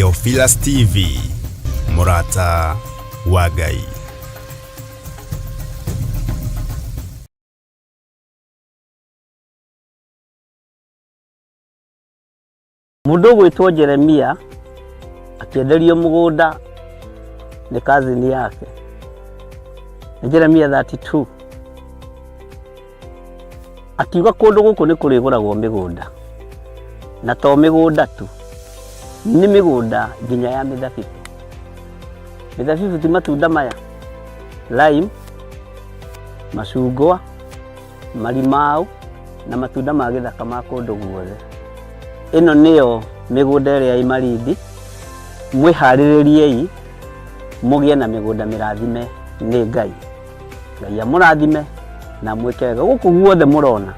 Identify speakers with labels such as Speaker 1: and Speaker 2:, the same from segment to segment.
Speaker 1: Theophilus TV, Murata wa Ngai.
Speaker 2: Mundu gwitwo Jeremia akienderio mugunda ni kazini yake. Jeremia 32 akiuga kundu guku ni kuriguragwo migunda, na to migunda tu, ni migunda nginya ya mithabibu. Mithabibu ti matunda maya, lime, macungwa, marimau na matunda ma githaka ma kundu guothe. Ino niyo migunda iria i Malindi. Mwihaririei mugie na migunda mirathime ni Ngai. Ngai amurathime na mwikega. Guku guothe murona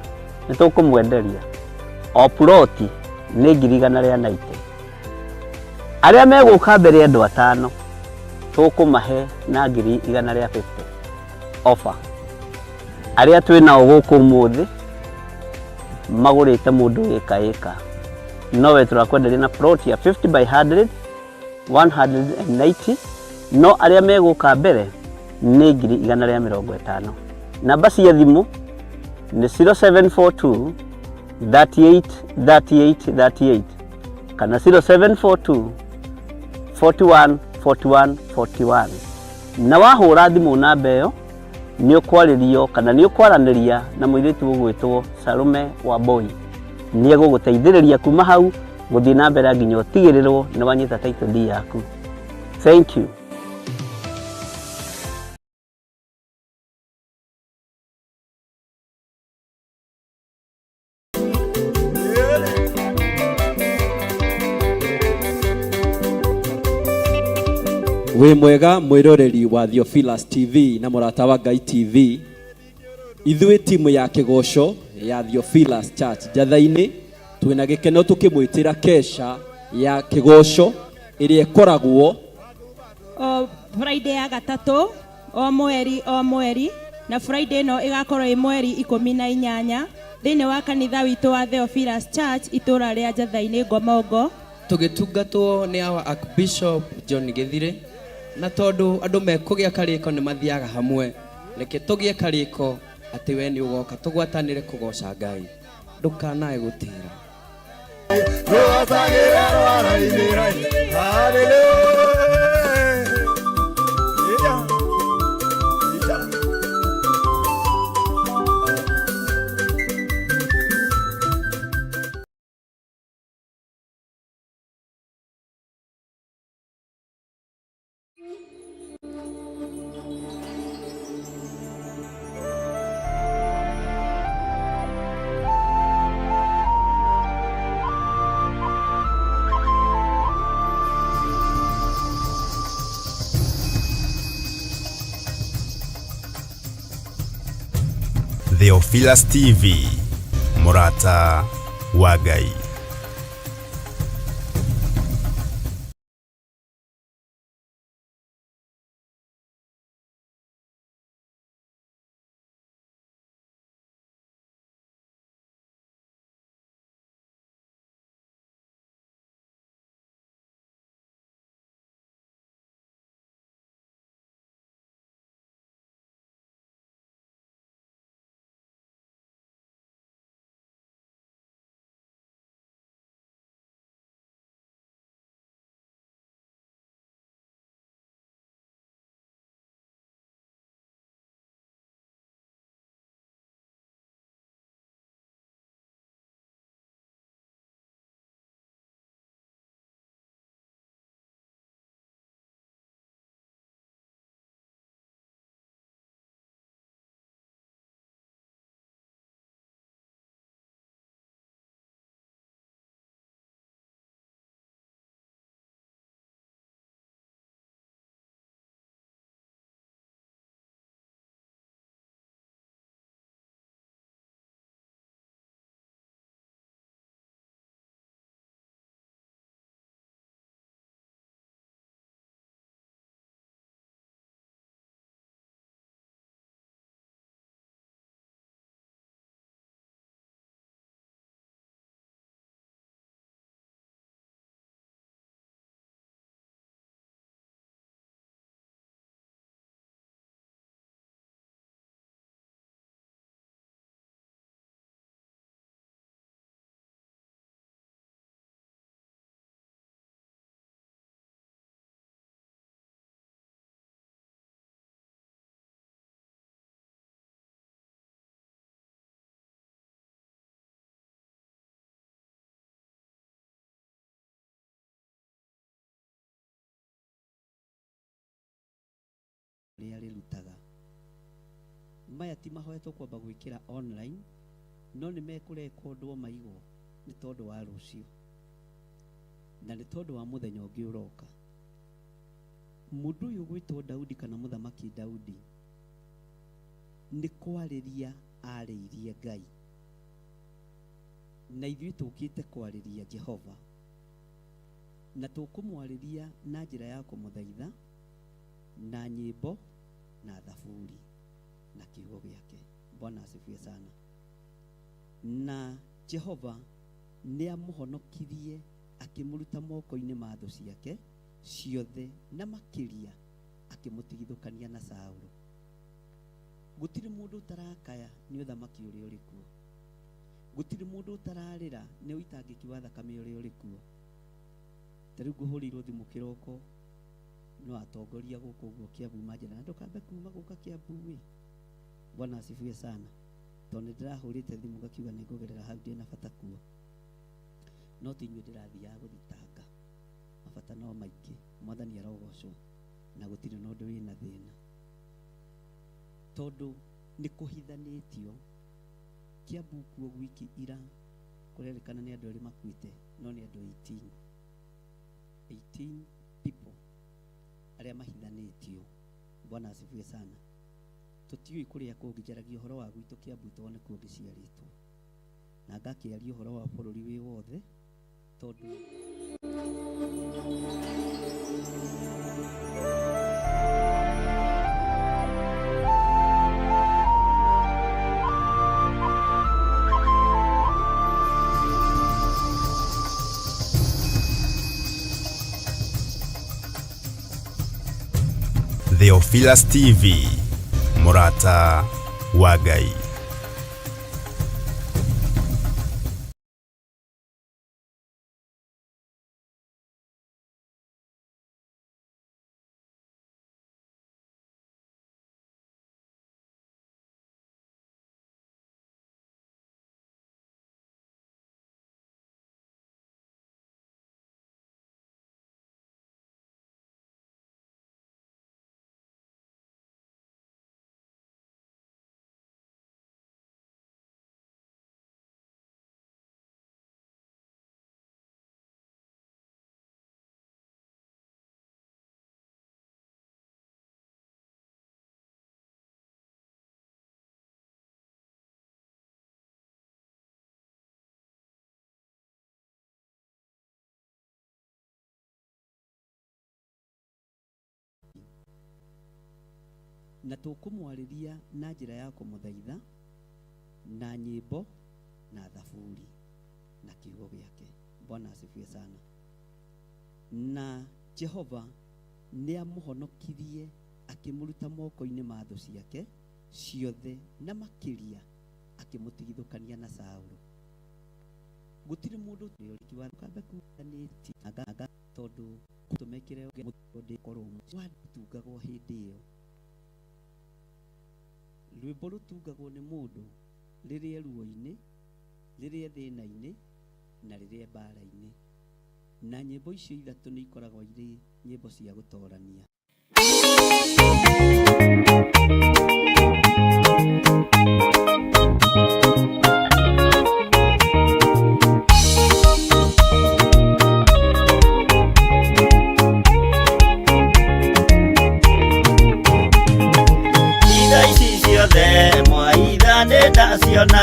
Speaker 2: ni tukumwenderia. O ploti ni 190. Aria meguka mbere andu 5 tukumahe na 150 offer. Aria twinao guku muthi magurite mundu ika nowe turakwenderia na plot ya 50 by 100 180. No aria meguka mbere ni 150. Namba cia thimu ni 0742 38 38 38 kana 0742 41 41 41. Na wahura thimu namba iyo ni ukwaririo kana ni ukwaraniria na muiritu ugwitwo Salome Wambui. Ni eguguteithiriria kuma hau guthii na mbere nginya utigirirwo ni wanyita title deed yaku. Thank you.
Speaker 3: We mwega mwiroreri wa Theophilus TV na Murata wa Ngai TV. Ithuĩ timu ya Kĩgoco ya Theophilus Church Njathainĩ twina gĩkeno tukimwitira kesha ya Kĩgoco ĩrĩa ĩkoragwo
Speaker 4: Friday ya gatatu o mweri na Friday no igakorwo ĩ mweri 18 thĩinĩ wa kanitha witũ wa Theophilus Church itũra rĩa Njathainĩ Ngomongo.
Speaker 5: Tugitungatwo ni our Archbishop John Githire, na tondu andu mekugĩa karĩko nĩ mathiaga hamwe, reke tũgĩe karĩko atĩ we nĩ ũgoka tũgwatanĩre kũgoca Ngai, ndũkanae gũtĩra.
Speaker 1: Theophilus TV, Murata wa Ngai.
Speaker 6: rĩa rĩrutaga. Maya ti mahoetwo kwamba gwĩkĩra online, no nĩ mekũrekondwo maigwo nĩ tondũ wa rũciũ na nĩ tondũ wa mũthenya ũngĩ ũroka. Mũndũ ũyũ gwĩtwo Daudi kana Mũthamaki Daudi nĩ kwarĩria arĩirie Ngai, na ithuĩ tũkĩte kwarĩria Jehova, na tũkũmwarĩria na njĩra ya kũmũthaitha na nyĩmbo na thaburi na kiugo gĩake. Bwana asifiwe sana. Na Jehova nĩ amũhonokirie akĩmũruta moko-inĩ ma thũ ciake ciothe, na makĩria akĩmũtigithũkania na Saũlũ. Gũtirĩ mũndũ ũtarakaya nĩ ũthamaki ũrĩa ũrĩ kuo. Gũtirĩ mũndũ ũtararĩra nĩ ũitangĩki wa thakame ũrĩa ũrĩ kuo. Ta rĩu ngũhũrĩirwo thimũ kĩroko no atongoria gũkũ ũguo Kiambu manjĩra na ndũkambe kuma gũka Kiambu. Bwana asifiwe sana. Tondũ ndĩrahũrĩte thimũ ngakiuga nĩ ngũgerera hau ndĩ na bata kuo, no ti inyuĩ ndĩrathiaga gũthitanga. Mabata no maingĩ, Mwathani arogocwo, na gũtirĩ na ũndũ wĩna thĩna, tondũ nĩ kũhithanĩtio. Kiambu kuo wiki ira kũrerĩkana nĩ andũ erĩ makuĩte, no nĩ andũ 18 people arĩa mahithanĩtio. Bwana asifiwe sana. Tũtiũĩ kũrĩa kũngĩ, njaragia ũhoro wa gwitũ Kiambu tondũ nĩ kuo ngĩciarĩtwo, na ngakĩaria ũhoro wa bũrũri wĩ wothe tondũ
Speaker 1: Theophilus TV, Mũrata wa Ngai. na tũkũmwarĩria na njĩra ya kũmũthaitha na nyĩmbo na thaburi na kiugo gĩake. Bwana asifiwe sana. Na Jehova nĩ amũhonokirie akĩmũruta moko-inĩ ma thũ ciake ciothe, na makĩria akĩmũtigithũkania na Saũlũ. Gũtirĩ mũndũ ũrĩki wa kambe kuanĩti aga tondũ tũmekĩre mũndũ korwo watungagwo hĩndĩ ĩyo. Rwĩmbo rũtungagwo nĩ mũndũ rĩrĩa ruo-inĩ, rĩrĩa thĩna-inĩ na rĩrĩa mbara-inĩ, na nyĩmbo icio ithatũ nĩ ikoragwo irĩ nyĩmbo cia gũtoorania. Ndaciona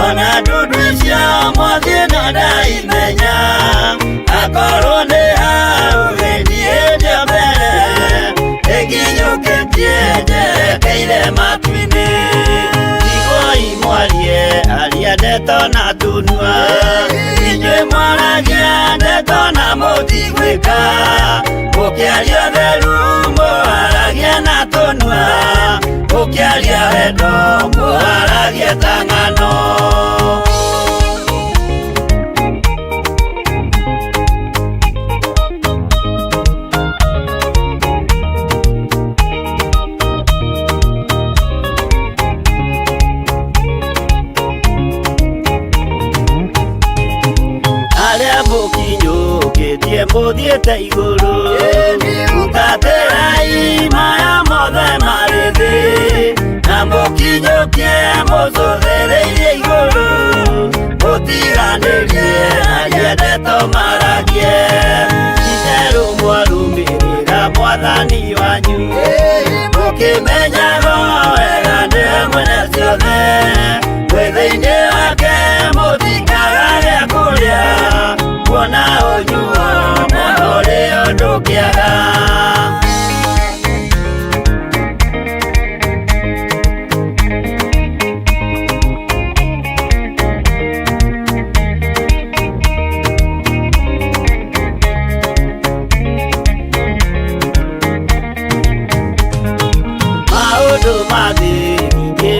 Speaker 1: ona ndundu icio mwathie na ndaimenya akorwo nĩ hau gĩthiĩ ndĩ mbere ĩkinyũkĩtie njerekeire matu-inĩ igoi mwarie aria ndeto na tunua inyuĩ mwaragia ndeto na mũtigwĩka mũkĩaria ũtheru mwaragia na tunua mũkĩaria wendo mwaragia ta ng'ano. Arĩa mũkinyũkĩtie mũthiĩte igũrũ mutatĩrai maya mothe
Speaker 7: mwathani wanyu mukimenyaga wega ndiwe mwene ciothe witha-inĩ wake mũtikaga gĩa kũrĩa kuona ũnyuo mũno ũrĩa ndũkĩaga.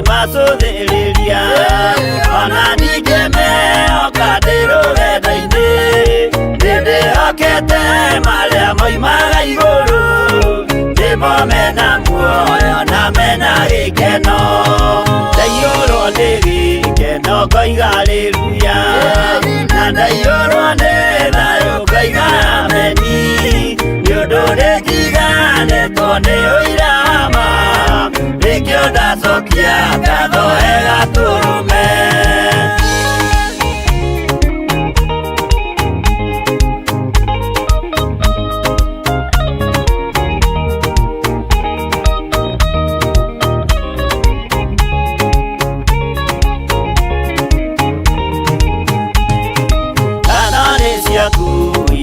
Speaker 7: Masũthĩrĩria ona ningĩ mehoka ndĩ rũgendo-inĩ nĩndĩhokete marĩa moimaga igũrũ nĩmo mena muoyo na mena gĩkeno ndaiyũrwo nĩ gĩkeno ngoiga haleluya na ndaiyũrwo nĩ thayũ ngoiga ameni nĩũndũ nĩnjiganĩtwo nĩ ũira wa ma nĩkĩo ndacokia ngatho wega tũrũme. Kanoni ciaku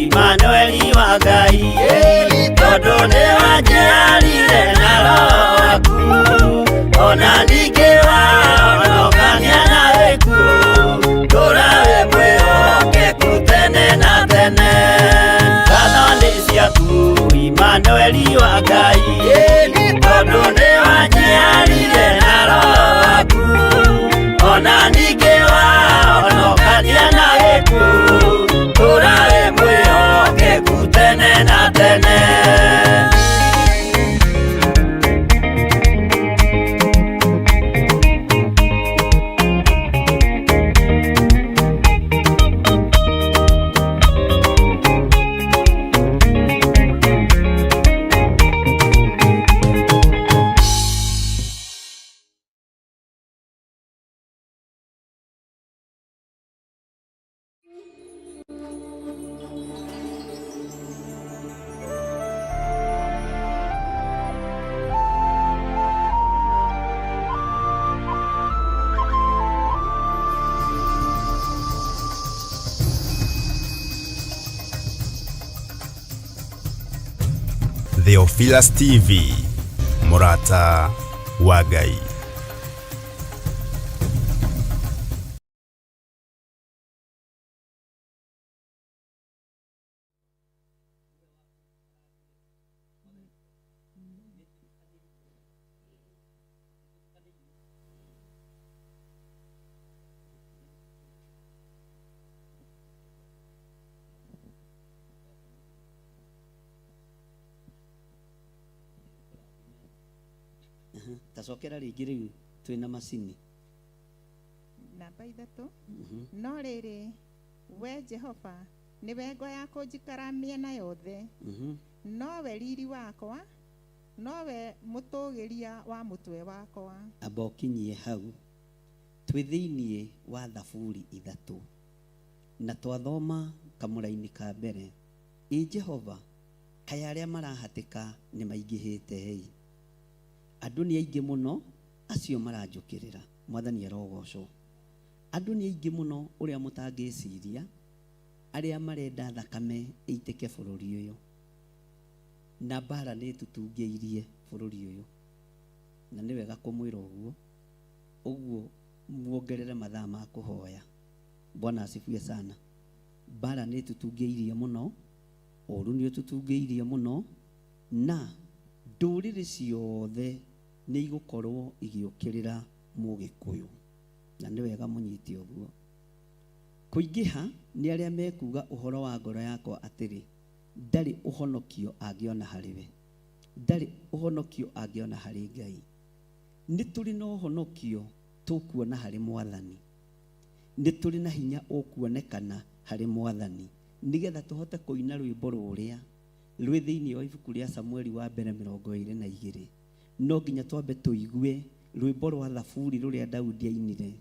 Speaker 7: Imanueli wa Ngai tondũ nĩwanjiarire na roho waku ona ningĩ wahonokania na gĩkuũ tũra wĩ mwĩhokeku tene na tene. Kanoni ciaku Imanueli wa Ngai tondũ nĩwanjiarire na roho waku ona ningĩ wahonokania na gĩkuũ tũra wĩ mwĩhokeku tene na tene.
Speaker 8: Theophilus TV, Murata wa Ngai.
Speaker 1: Tacokera rĩngĩ rĩu twĩna macini.
Speaker 9: Namba 3 no rĩrĩ we Jehova nĩwe ngo ya kũnjikara mĩena yothe nowe riri wakwa nowe mũtũgĩria wa mũtwe wakwa.
Speaker 1: Amba ũkinyie hau twĩ thĩinĩ wa Thaburi 3 na twathoma kamũra-inĩ ka mbere Jehova kaya arĩa marahatĩka nĩ maingĩhĩte hei andũ nĩ aingĩ mũno acio maranjũkĩrĩra mwathani arogocwo. Andũ nĩ aingĩ mũno ũrĩa mũtangĩciria arĩa marenda thakame ĩitĩke bũrũri ũyũ na mbara nĩ tutungĩirie bũrũri ũyũ na nĩ wega kũmwĩra ũguo muongerere mathaa ma kũhoya. Bwana asifiwe sana. Mbara nĩ tutungĩirie mũno, ũru nĩ tutungĩirie mũno na ndũrĩrĩ ciothe nĩ igũkorwo igĩũkĩrĩra Mũgĩkũyũ na nĩ wega mũnyite ũguo. Kũingĩha nĩ arĩa mekuga ũhoro wa ngoro yakwa atĩrĩ ndarĩ ũhonokio angĩona harĩwe, ndarĩ ũhonokio angĩona harĩ Ngai. Nĩ tũrĩ na ũhonokio tũkuona harĩ Mwathani, nĩ tũrĩ na hinya ũkuonekana harĩ Mwathani nĩgetha tũhote kũina rwĩmbo rũrĩa rwĩ thĩinĩ wa ibuku rĩa Samueli wa mbere 22. No nginya twambe tũigue rwĩmbo rwa Thaburi rũrĩa Daudi ainire,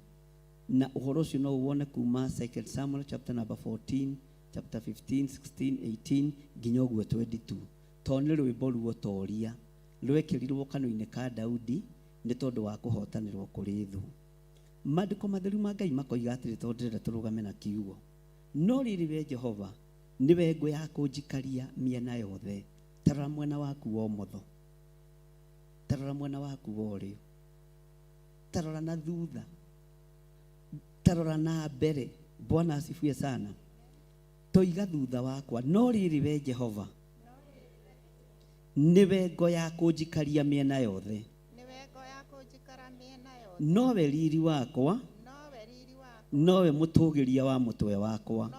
Speaker 1: na ũhoro ũcio no uwone kuma 2 Samuel chapter number 14, chapter 15, 16, 18 nginya ũguo 22. tondũ nĩ rwĩmbo ruotoria rwekirirwo kanua-inĩ ka Daudi nĩ tondũ wa kũhotanĩrwo kũrĩ thũ. Maandĩko matheru ma Ngai makoiga atĩrĩ, tondũ ndĩrenda tũrũgame na kiugo, no rĩrĩ we Jehova nĩwe ngũ ya kũnjikaria mĩena yothe. Tarora mwena waku wa ũmotho, tarora mwena waku wa ũrĩo, tarora na thutha, tarora na mbere. Bwana asifiwe sana. Toiga thutha wakwa, no rĩrĩ we Jehova nĩwe ngũ ya kũnjikaria mĩena yothe. Nowe riri wakwa, nowe mũtũgĩria wa mũtwe wakwa.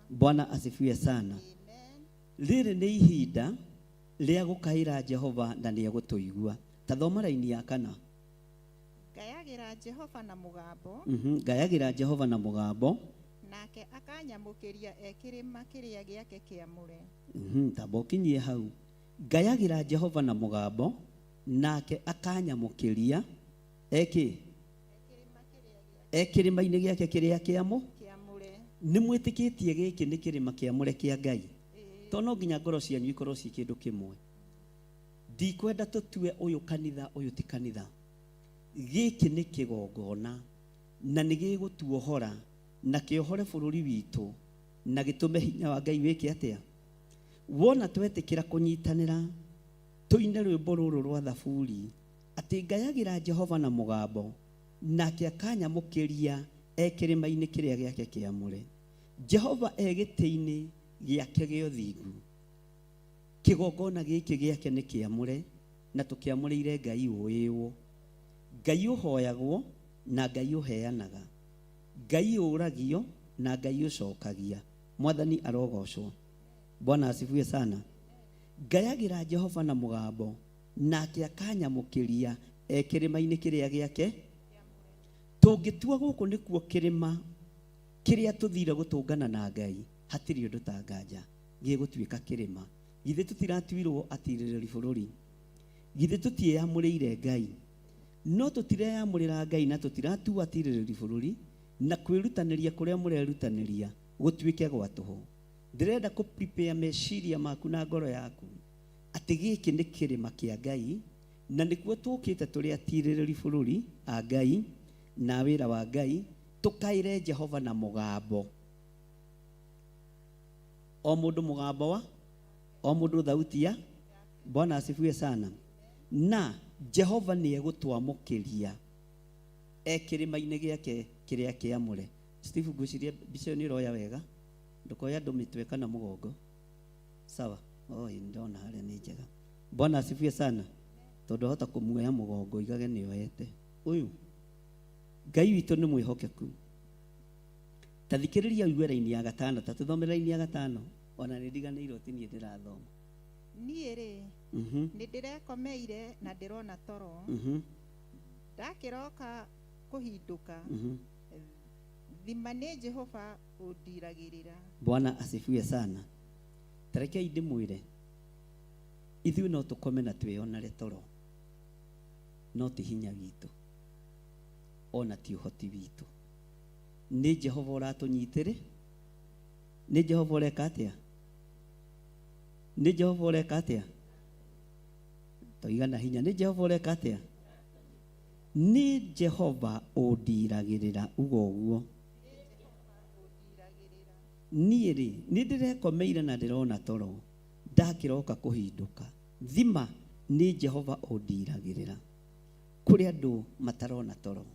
Speaker 1: Bwana asifiwe sana. Rĩrĩ nĩ ihinda rĩa gũkaĩra Jehova na nĩ egũtũigua. Ta thoma raini ya 4.
Speaker 9: Ngayagira Jehova na mugambo.
Speaker 1: Ngayagira Jehova na mugambo.
Speaker 9: Nake akanyamũkĩria ekĩrĩma kĩrĩa gĩake kĩamũre.
Speaker 1: Tamba ũkinyie hau. Ngayagira Jehova na mugambo, nake akanyamũkĩria ekĩrĩma-inĩ gĩake kĩrĩa kĩamũre. Nĩ mwĩtĩkĩtie gĩkĩ nĩ kĩrĩma kĩamũre kĩa Ngai? To no nginya ngoro cianyu ikorwo ci kĩndũ kĩmwe. Ndikwenda tũtue ũyũ kanitha, ũyũ ti kanitha. Gĩkĩ nĩ kĩgongona na nĩ gĩgũtuohora na kĩohore bũrũri witũ na gĩtũme hinya wa Ngai wĩke atĩa. Wona twetĩkĩra kũnyitanĩra tũine rwĩmbo rũrũ rwa Thaburi atĩ ngayagira Jehova na mũgambo, nake akanyamũkĩria ekĩrĩma-inĩ kĩrĩa gĩake kĩamũre. Jehova gĩtĩ-inĩ gĩake gĩa ũthingu. Kĩgongona gĩkĩ gĩake nĩ kĩamũre na tũkĩamũrĩire Ngai ũyĩwo. Ngai ũhoyagwo na Ngai ũheanaga. Ngai ũragio na Ngai ũcokagia. Mwathani arogocwo. Bwana asifiwe sana. Ngayagira Jehova na mũgambo, nake akanyamũkĩria ekĩrĩma-inĩ kĩrĩa gĩake. Tũngĩtua gũkũ nĩkuo kĩrĩma kĩrĩa tũthire gũtũngana na Ngai, hatirĩ ũndũ ta nganja gĩgũtuĩka kĩrĩma. Githĩ tũtiratuirwo atirĩrĩri bũrũri? Githĩ tũtiĩamũrĩire Ngai? No tũtireyamũrĩra Ngai na tũtiratua atirĩrĩri bũrũri, na kwĩrutanĩria kũrĩa mũrerutanĩria gũtuĩke gwa tũhũ. Ndĩrenda prepare meciria maku na ngoro yaku atĩ gĩkĩ nĩ kĩrĩma kĩa Ngai, na nĩkuo tũkĩte tũrĩ atirĩrĩri bũrũri a Ngai na wĩra wa Ngai, tũkaĩre Jehova na mũgambo. O mũndũ mũgambo wa, o mũndũ thauti ya. Bwana asifiwe sana. Na Jehova nĩ egũtwamũkĩria ekĩrĩma-inĩ gĩake kĩrĩa kĩamũre. Steve, ngwĩciria mbica ĩyo nĩ ũroya wega, ndũkoya andũ mĩtwe kana mũgongo. Sawa? Ndona harĩa nĩ njega. Bwana asifiwe sana. Tondũ hota kũmuoya mũgongo igage nĩoete. Ũyũ Ngai witũ nĩ mwĩhokeku. Ta thikĩrĩria ũigue raini ya 5, ta tũthome raini ya 5. Ona nĩ ndiganĩirwo ti niĩ ndĩrathoma.
Speaker 9: Niĩ rĩ, nĩ ndĩrekomeire na ndĩrona toro. Ndakĩroka kũhindũka, thima nĩ Jehova ũndiragĩrĩra. Bwana asifiwe sana. Tarekei ndĩmwĩre, ithuĩ no tũkome na twĩonere toro, no ti hinya witũ, ona ti ũhoti witũ. Nĩ Jehova ũratũnyitĩrĩ, nĩ Jehova ũreka atĩa, nĩ Jehova ũreka atĩa. Toigana hinya, nĩ Jehova ũreka atĩa. Nĩ Jehova ũndiragĩrĩra uguo. Niĩ rĩ, nĩ ndĩrekomeire na ndĩrona toro, ndakĩroka kũhindũka, thima nĩ Jehova ũndiragĩrĩra. Kũrĩ andũ matarona toro,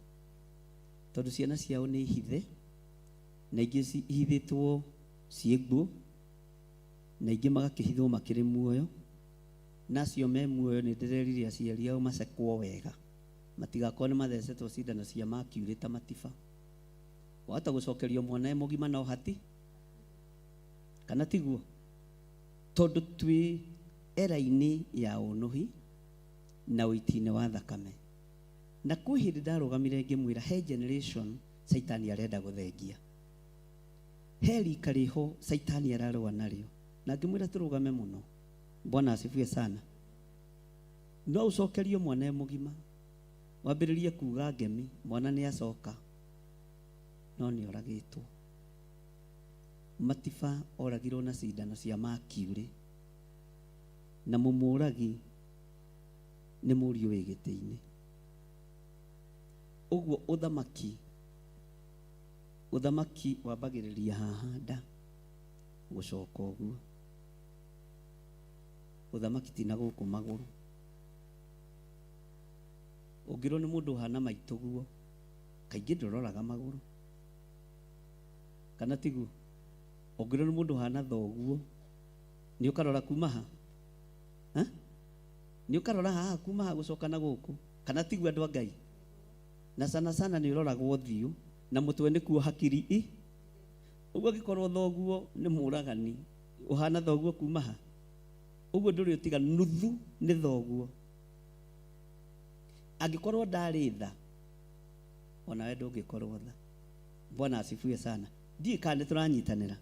Speaker 9: tondũ ciana ciao nĩ ihithe, na ingĩ ihithĩtwo ciĩguo, na ingĩ magakĩhithwo makĩrĩ muoyo. Nacio me muoyo nĩ ndĩrerire aciari ao macekwo wega, matigakorwo nĩ mathecetwo cindano cia makiurĩta matiba. Wahota gũcokerio mwana mũgima na ũhati kana tiguo? Tondũ twĩ era-inĩ ya ũnuhi na ũiti-inĩ wa thakame. Na kwĩ hĩndĩ ndarũgamire ngĩmwĩra he generation Saitani arenda gũthengia, he rika rĩho Saitani ararũa narĩo, na ngĩmwĩra tũrũgame mũno. Bwana asifiwe sana. No ũcokerio mwana mũgima, wambĩrĩrie kuga ngemi, mwana nĩ acoka, no nĩ oragĩtwo.
Speaker 1: Matiba oragirwo na cindano cia makiuri na mumuragi nĩ mũriũ wĩ gĩtĩ-inĩ. Ũguo ũthamaki wambagĩrĩria haha nda gũcoka ũguo. Ũthamaki ti na gũkũ magũrũ. Ũngĩrwo nĩ mũndũ ũhana maitũguo, kaingĩ ndũroraga magũrũ, kana tiguo? Ũngĩrwo nĩ mũndũ ũhana thoguo, nĩ ũkarora kuma ha? Nĩ ũkarora haha kuma ha gũcoka na gũkũ, kana tiguo andũ a Ngai? Na sana nĩ ũroragwo ũthiũ na mũtwe nĩkuo hakiri. Ũguo angĩkorwo thoguo nĩ mũragani, ũhana thoguo kuma ha? Ũguo ndũrĩ ũtiga nuthu nĩ thoguo. Angĩkorwo ndarĩ tha, ona we ndũngĩkorwo tha. Bwana asifiwe sana. Ndiĩ kana tũranyitanĩra.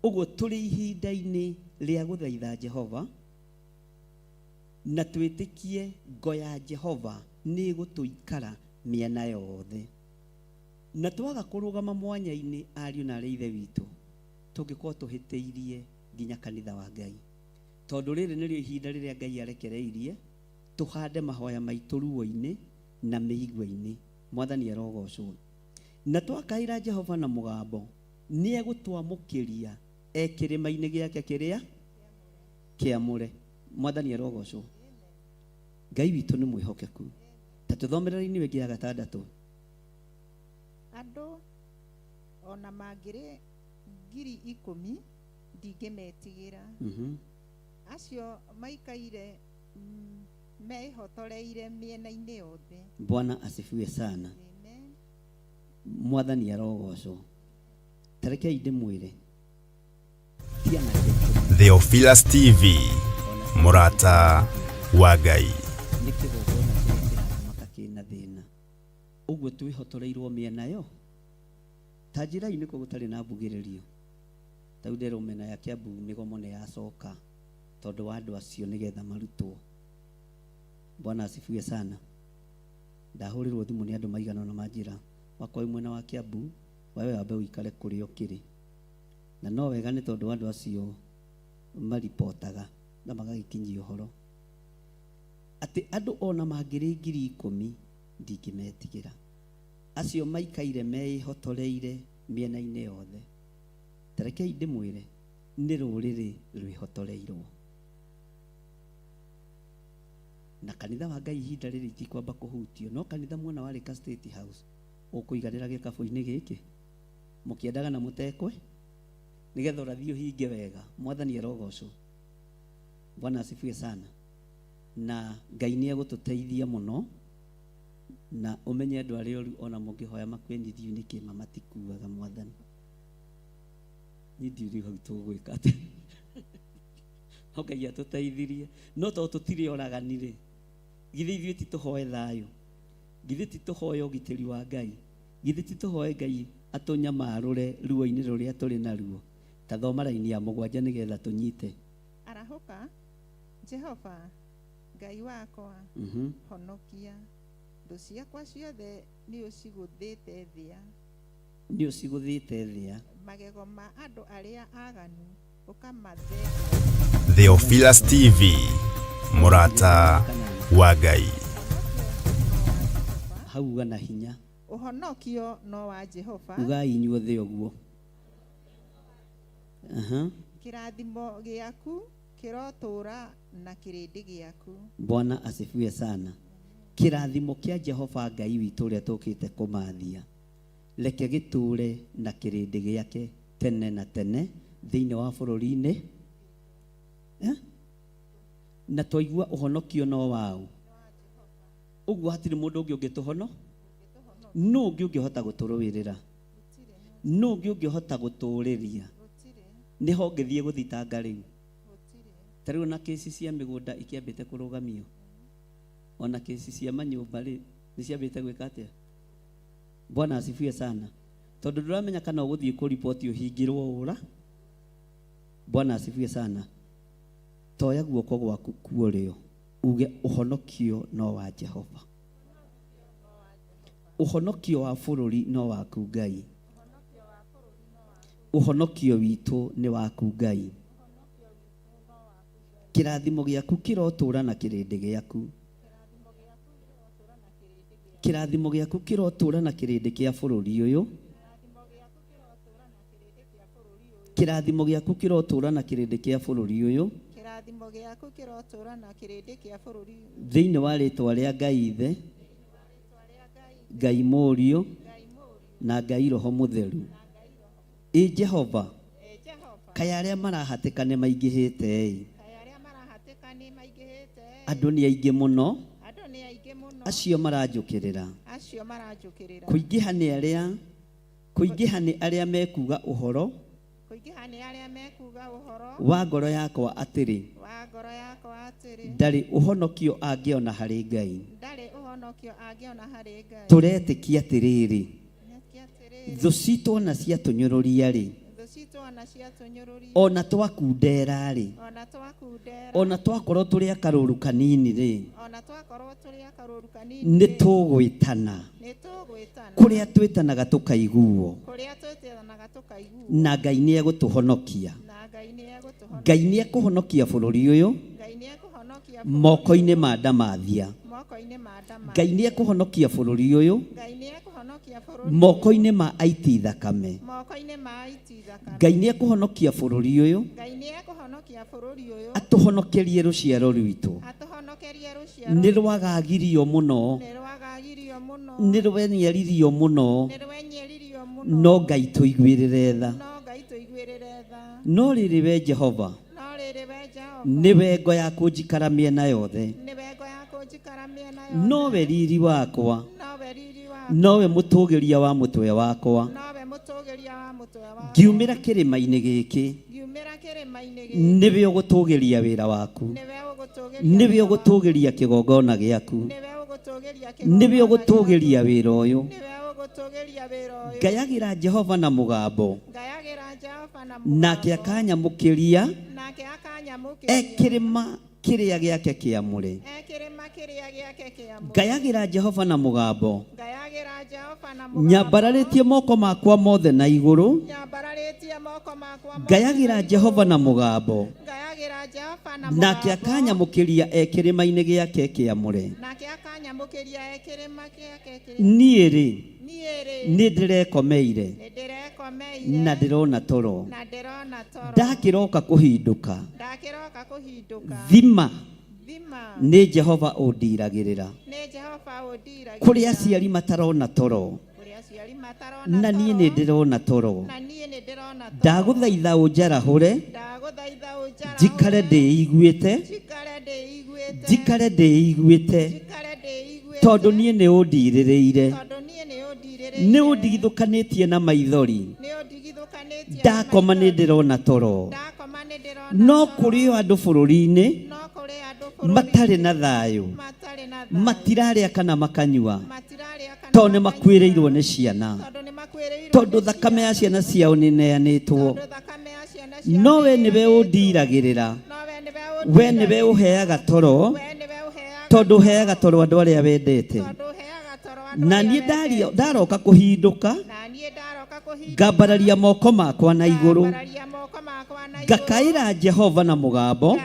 Speaker 1: Ũguo tũrĩ ihinda-inĩ rĩa gũthaitha Jehova na twĩtĩkie ngo ya Jehova nĩ gũtũikara mĩena yothe. Na twaga kũrũgama mwanya-inĩ, ariũ na arĩ ithe witũ, tũngĩkorwo tũhĩtĩirie nginya kanitha wa Ngai. Tondũ rĩrĩ nĩrĩo ihinda rĩrĩa Ngai arekereirie tũhande mahoya maitũ ruo-inĩ na mĩigua-inĩ. Mwathani arogocwo. Na twakaĩra Jehova na mũgambo, nĩ egũtwamũkĩria kĩrĩma-inĩ gĩake kĩrĩa kĩamũre. Mwathani arogocwo. Ngai witũ nĩ mwĩhokeku. Ta tũthomerera-inĩ wĩngĩ ya 6.
Speaker 10: Andũ ona mangĩrĩ 10,000 ndingĩmetigĩra. Acio maikaire mehotoreire mĩena-inĩ yothe.
Speaker 1: Bwana asifiwe sana. Mwathani arogocwo. Tarekei ndĩmwĩre.
Speaker 8: Theophilus TV, mũrata wa Ngai.
Speaker 1: Nĩ kĩgongona kĩrĩa kĩratũmaka kĩna thĩna. Ũguo twĩhotoreirwo mĩena yo. Ta njĩra-inĩ kũ gũtarĩ na mbugĩrĩrio. Ta udero mena ya Kiambu mĩgomo nĩ yacoka tondũ wa andũ acio nĩgetha marutwo. Bwana asifiwe sana. Ndahũrĩrwo thimũ nĩ andũ maigana na manjĩra wakwa mwena wa Kiambu, wawe wambe ũikare kũrĩa ũkĩrĩ. Na no wega nĩ tondũ andũ acio maripotaga na magagĩkinyia ũhoro atĩ andũ ona mangĩrĩ 10,000 ndingĩmetigĩra. Acio maikaire mehotoreire mĩena-inĩ yothe. Tarekei ndĩmwĩre nĩ rũrĩrĩ rwĩhotoreirwo. Na kanitha wa Ngai ihinda rĩrĩ itikwamba kũhutio. No kanitha mwena wa Lake State House ũkũiganĩra gĩkabũ-inĩ gĩkĩ mũkĩendaga na mũtekwe nĩgetha ũrathiĩ ũhinge wega. Mwathani arogocwo. Bwana asifiwe sana. Na Ngai nĩ egũtũteithia mũno. Na ũmenye andũ arĩa ũru ona mũngĩhoya makwenithio nĩ kĩma matikuaga. Mwathani nĩndiũri hau tũgwĩka atĩ no Ngai atũteithirie. No tondũ tũtirĩ oraganire, githĩ ithuĩ titũhoe thayũ, githĩ titũhoe ũgitĩri wa Ngai, githĩ titũhoe Ngai atũnyamarũre ruo-inĩ rũrĩa tũrĩ naruo. Ta thoma raini ya 7 nĩgetha tũnyite.
Speaker 10: Arahũka Jehova Ngai wakwa honokia ndũ ciakwa ciothe nĩ ũcigũthĩte thĩa.
Speaker 1: Nĩ ũcigũthĩte thĩa.
Speaker 10: Magego ma andũ arĩa aganu ũkamathe.
Speaker 8: Theophilus TV, mũrata wa Ngai.
Speaker 1: Hauga na hinya.
Speaker 10: Ũhonokio no wa Jehova.
Speaker 1: Ugai inyuothe ũguo.
Speaker 10: Kĩrathimo gĩaku kĩrotũra na kĩrĩndĩ gĩaku.
Speaker 1: Bwana asifiwe sana. Kĩrathimo kĩa Jehova Ngai witũ ũrĩa tũkĩte kũmathia, reke gĩtũre na kĩrĩndĩ gĩake tene na tene thĩinĩ wa bũrũri-inĩ. Na twaigua ũhonokio no wao. Ũguo hatirĩ mũndũ ũngĩ ũngĩtũhono. No ũngĩ ũngĩhota gũtũrũĩrĩra. No ũngĩ ũngĩhota gũtũũrĩria. Nĩho ngĩthiĩ gũthitanga rĩu. Ta rĩu na kesi cia mĩgũnda ikĩambĩte kũrũgamio. Ona kesi cia manyũmba rĩ nĩ ciambĩte gwĩka atĩa? Bwana asifiwe sana. Tondũ ndũramenya kana ũgũthiĩ kũripoti ũhingĩrwo ũra. Bwana asifiwe sana. Toya guoko gwaku kuorĩo uge ũhonokio no wa Jehova. Ũhonokio wa bũrũri no waku Ngai. Ũhonokio witũ nĩ waku Ngai. Kĩrathimo gĩaku kĩrotũũra na kĩrĩndĩ gĩaku. Kĩrathimo gĩaku kĩrotũũra na kĩrĩndĩ kĩa bũrũri ũyũ. Kĩrathimo gĩaku kĩrotũũra na kĩrĩndĩ kĩa bũrũri ũyũ.
Speaker 10: Kĩrathimo gĩaku kĩrotũũra na kĩrĩndĩ kĩa bũrũri.
Speaker 1: Thĩinĩ wa rĩĩtwa rĩa Ngai Ithe, Ngai Mũriũ na Ngai Roho Mũtheru. Ĩ Jehova, kaya arĩa marahatĩka nĩ maingĩhĩte. Andũ nĩ aingĩ mũno. Acio maranjũkĩrĩra. Kũingĩha nĩ arĩa mekuga ũhoro wa ngoro yakwa atĩrĩ, ndarĩ ũhonokio angĩona harĩ Ngai. Tũretĩkia atĩrĩrĩ, thũ citũ ona ciatũnyũrũria-rĩ, ona twakundera-rĩ, ona twakorwo tũrĩ akarũru kanini-rĩ, nĩ tũgwĩtana kũrĩa twĩtanaga tũkaiguo, na Ngai nĩ egũtũhonokia. Ngai nĩ ekũhonokia bũrũri ũyũ moko-inĩ ma ndamathia. Ngai nĩ ekũhonokia bũrũri ũyũ moko-inĩ ma aiti thakame. Ngai nĩ ekũhonokia bũrũri ũyũ, atũhonokerie rũciaro rwitũ. Nĩ rwagagirio mũno, nĩ rwenyeririo mũno, no Ngai tũiguĩrĩre tha. No rĩrĩ we Jehova, nĩwe ngo ya kũnjikara mĩena yothe. Nowe riri wakwa, nowe mũtũgĩria wa mũtwe wakwa. Ngiumĩra kĩrĩma-inĩ gĩkĩ, nĩwe ũgũtũgĩria wĩra waku, nĩwe ũgũtũgĩria kĩgongona gĩaku, nĩwe ũgũtũgĩria wĩra ũyũ. Ngayagĩra Jehova na mũgambo, nake akanyamũkĩria kĩrĩma kĩrĩa gĩake kĩamũre. Ngayagĩra Jehova na mũgambo, nyambararĩtie moko makwa mothe na igũrũ. Ngayagĩra Jehova na mũgambo, nake akanyamũkĩria kĩrĩma-inĩ gĩake kĩamũre. Niĩ-rĩ, nĩ ndĩrekomeire na ndĩrona toro. Ndakĩroka kũhindũka, thima nĩ Jehova ũndiragĩrĩra. Kũrĩ aciari matarona toro, na niĩ nĩ ndĩrona toro. Ndagũthaitha ũnjarahũre, njikare ndĩiguĩte, njikare ndĩiguĩte, tondũ niĩ nĩ ũndirĩrĩire. Nĩ ũndigithũkanĩtie na maithori, ndakoma nĩ ndĩrona toro. No kũrĩ o andũ bũrũri-inĩ matarĩ na thayũ, matirarĩa kana makanyua, tondũ nĩ makuĩrĩirwo nĩ ciana, tondũ thakame ya ciana ciao nĩ neanĩtwo. No we nĩwe ũndiragĩrĩra, we nĩwe ũheaga toro, tondũ ũheaga toro andũ arĩa wendete. Na niĩ ndaroka kũhindũka, ngambararia moko makwa na igũrũ, ngakaĩra Jehova na mũgambo,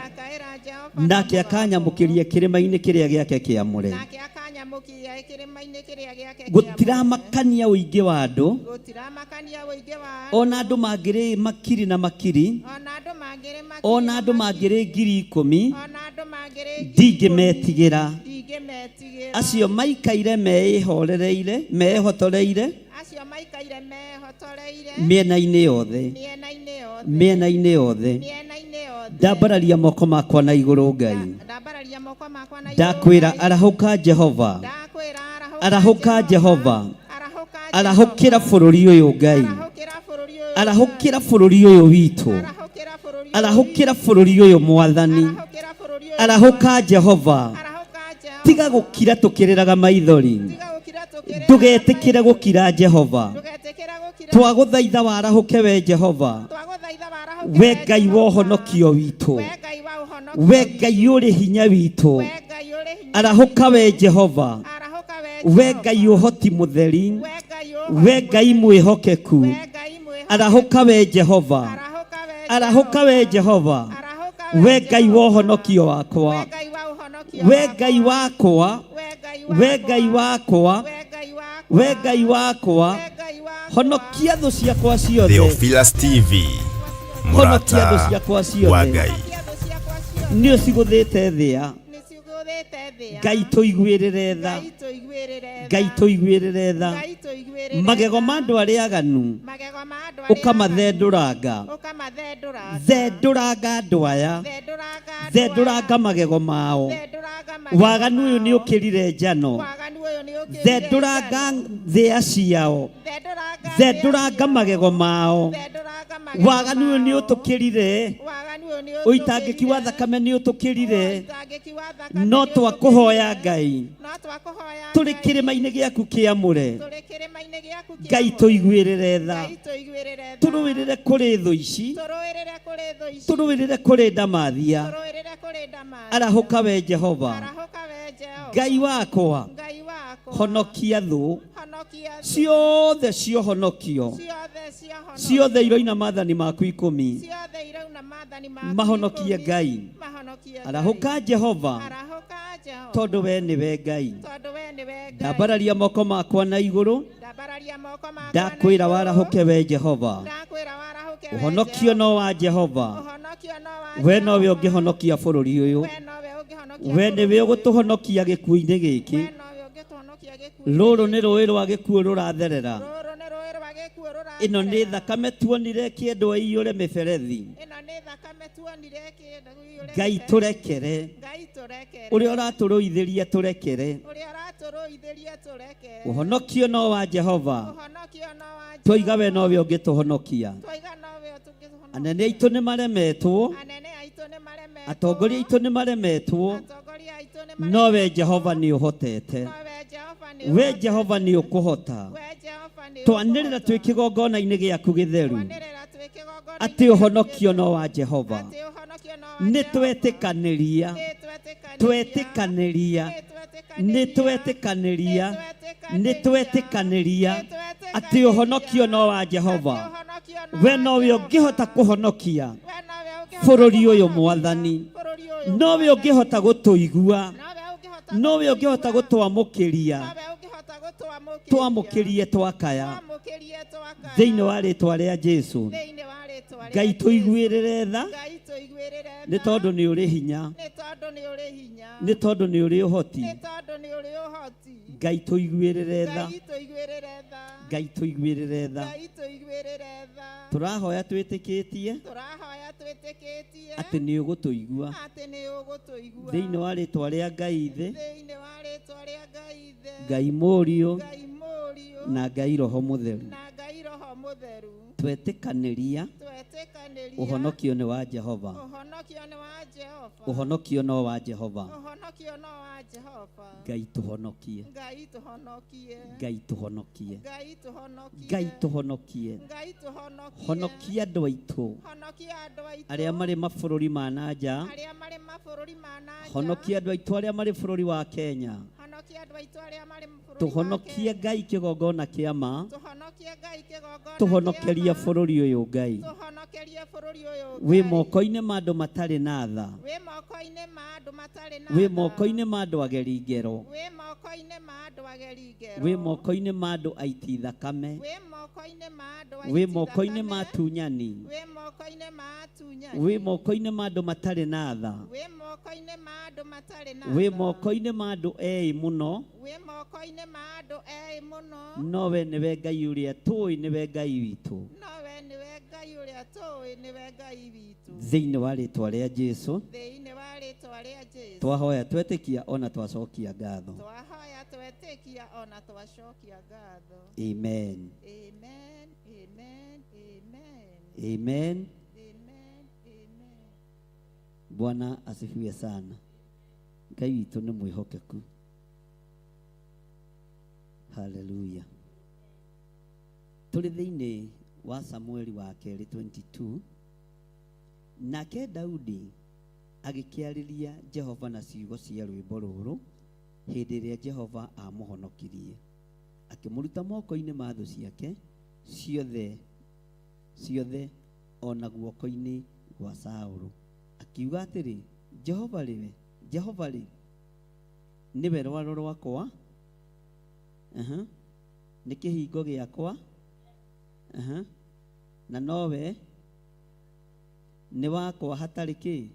Speaker 1: nake akanyamũkĩria kĩrĩma-inĩ kĩrĩa gĩake kĩamũre. Gũtiramakania ũingĩ wa andũ, ona andũ mangĩrĩ makiri na makiri, ona andũ mangĩrĩ 10,000, ndingĩmetigĩra. Acio maikaire meĩhorereire, meĩhotoreire mĩena-inĩ yothe, mĩena-inĩ yothe. Ndambararia moko makwa na igũrũ Ngai, ndakwĩra arahũka Jehova, arahũka Jehova, arahũkĩra bũrũri ũyũ Ngai, arahũkĩra bũrũri ũyũ witũ, arahũkĩra bũrũri ũyũ Mwathani, arahũka Jehova. Tiga gũkira tũkĩrĩraga maithori, ndũgetĩkĩre gũkira Jehova. Twagũthaitha warahũke we Jehova, we Ngai wa ũhonokio witũ, we Ngai ũrĩ hinya witũ. Arahũka we Jehova, we Ngai ũhoti mũtheri, we Ngai mwĩhokeku, Arahũka we Jehova. Arahũka we Jehova. We Ngai wa ũhonokio wakwa. We Ngai wakwa. We Ngai wakwa. We Ngai wakwa. Honokia thũ ciakwa ciothe.
Speaker 8: Theophilus TV. Mũrata wa Ngai.
Speaker 1: Nĩ ũcigũthĩte thĩa. Ngai tũiguĩrĩre tha. Ngai tũiguĩrĩre tha. Magego ma andũ arĩa aganu ũkamathendũranga. Thendũranga andũ aya. Thendũranga magego mao. Waganu ũyũ nĩ ũkĩrire njano. Thendũranga thĩa ciao. Thendũranga magego mao. Waganu ũyũ nĩ ũtũkĩrire. Ũitangĩki wa thakame nĩ ũtũkĩrire. No twakũhoya Ngai. Tũrĩ kĩrĩma-inĩ gĩaku kĩamũre. Ngai tũiguĩrĩre tha. Tũrũĩrĩre kũrĩ thũ ici. Tũrũĩrĩre kũrĩ ndamathia. Arahũka we Jehova. Ngai wakwa. Honokia thũ ciothe ciohonokio. Ciothe iroina maathani maku 10. Mahonokie Ngai. Arahũka Jehova. Tondũ we nĩwe Ngai. Ndambararia moko makwa na igũrũ. Ndakwĩra warahũke we Jehova. Ũhonokio no wa Jehova. We nowe ũngĩhonokia bũrũri ũyũ. We nĩwe ũgũtũhonokia gĩkuũ-inĩ gĩkĩ. Rũrũ nĩ rũĩ rwa gĩkuũ rũratherera. Ĩno nĩ thakame tuonire kĩndũ ĩiyũre mĩberethi. Ngai tũrekere. Ũrĩa ũratũrũithĩria tũrekere. Ũhonokio no wa Jehova. Twoiga we nowe ũngĩtũhonokia. Anene aitũ nĩ maremetwo. Atongoria aitũ nĩ maremetwo. No we Jehova nĩ ũhotete. We Jehova nĩ ũkũhota. Twanĩrĩra twĩ kĩgongona-inĩ gĩaku gĩtheru. Atĩ ũhonokio no wa Jehova. Nĩ twetĩkanĩria. Twetĩkanĩria. Nĩ twetĩkanĩria. Nĩ twetĩkanĩria. Atĩ ũhonokio no wa Jehova. We nowe ũngĩhota kũhonokia bũrũri ũyũ Mwathani. Nowe ũngĩhota gũtũigua. Nowe ũngĩhota gũtwamũkĩria. Twamũkĩrie twakaya. Thĩinĩ wa rĩĩtwa rĩa Jesũ. Ngai tũiguĩrĩre tha. Nĩ tondũ nĩ ũrĩ hinya. Nĩ tondũ nĩ ũrĩ ũhoti. Ngai tũiguĩrĩre tha. Ngai tũiguĩrĩre tha. Tũrahoya twĩtĩkĩtie atĩ nĩ ũgũtũigua. Thĩinĩ wa rĩĩtwa rĩa Ngai Ithe, Ngai Mũriũ na Ngai Roho Mũtheru. Twetĩkanĩria ũhonokio nĩ wa Jehova. Ũhonokio no wa Jehova. Ngai tũhonokie. Ngai tũhonokie. Ngai tũhonokie. Honokia andũ aitũ arĩa marĩ mabũrũri ma na nja. Honokia andũ aitũ arĩa marĩ bũrũri wa Kenya. Tũhonokie Ngai kĩgongona kĩa ma. Tũhonokeria bũrũri ũyũ Ngai. Wĩ moko-inĩ ma andũ matarĩ na tha. Wĩ moko-inĩ ma andũ ageri ngero. Wĩ moko-inĩ ma andũ aiti thakame. Wĩ moko-inĩ ma atunyani. Wĩ moko-inĩ ma andũ matarĩ na tha. Wĩ moko-inĩ ma andũ ei mũno. Nowe nĩwe Ngai ũrĩa tũĩ nĩwe Ngai witũ. Thĩinĩ wa rĩĩtwa rĩa Jesũ. Twahoya twetĩkia ona twacokia ngatho. Amen. Amen. Bwana asifiwe sana. Ngai witũ nĩ mwĩhokeku. Hallelujah. Tũrĩ thĩinĩ wa Samueli wa kerĩ 22. Nake Daudi agĩkĩarĩria Jehova na ciugo cia rwĩmbo rũrũ hĩndĩ ĩrĩa Jehova amũhonokirie. Akĩmũruta moko-inĩ ma thũ ciake ciothe ciothe ona guoko-inĩ gwa Saũlũ, akiuga atĩrĩ, Jehova rĩ nĩwe rwaro rwakwa, nĩ kĩhingo gĩakwa, na nowe nĩ wakwa hatarĩ kĩ.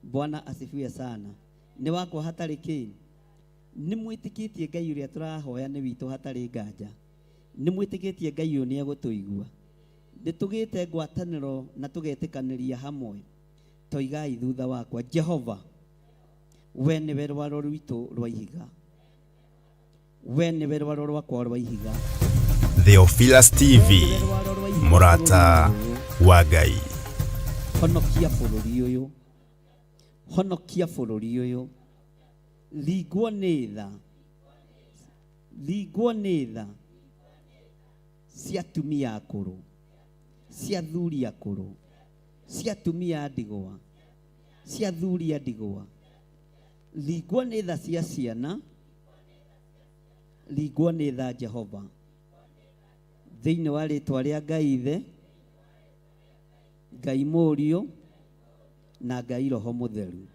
Speaker 1: Bwana asifiwe sana. Nĩ wakwa hatarĩ kĩ. Nĩ mwĩtĩkĩtie Ngai ũrĩa tũrahoya nĩ witũ hatarĩ nganja. Nĩ mwĩtĩkĩtie Ngai ũyũ nĩ egũtũigua. Nĩ tũgĩte ngwatanĩro na tũgetĩkanĩria hamwe. Toigai thutha wakwa, Jehova, we nĩwe rwaro rwitũ rwa ihiga, we nĩwe rwaro rwakwa rwa ihiga.
Speaker 8: Theophilus TV, mũrata wa Ngai.
Speaker 1: Honokia bũrũri ũyũ, honokia bũrũri ũyũ, ringwo nĩ tha cia atumia akũrũ, cia athuri akũrũ, cia atumia a ndigwa, cia athuri a ndigwa, ringwo nĩ tha cia ciana, ringwo nĩ tha Jehova, thĩinĩ wa rĩtwa rĩa Ngai Ithe, Ngai Mũriũ na Ngai Roho Mũtheru.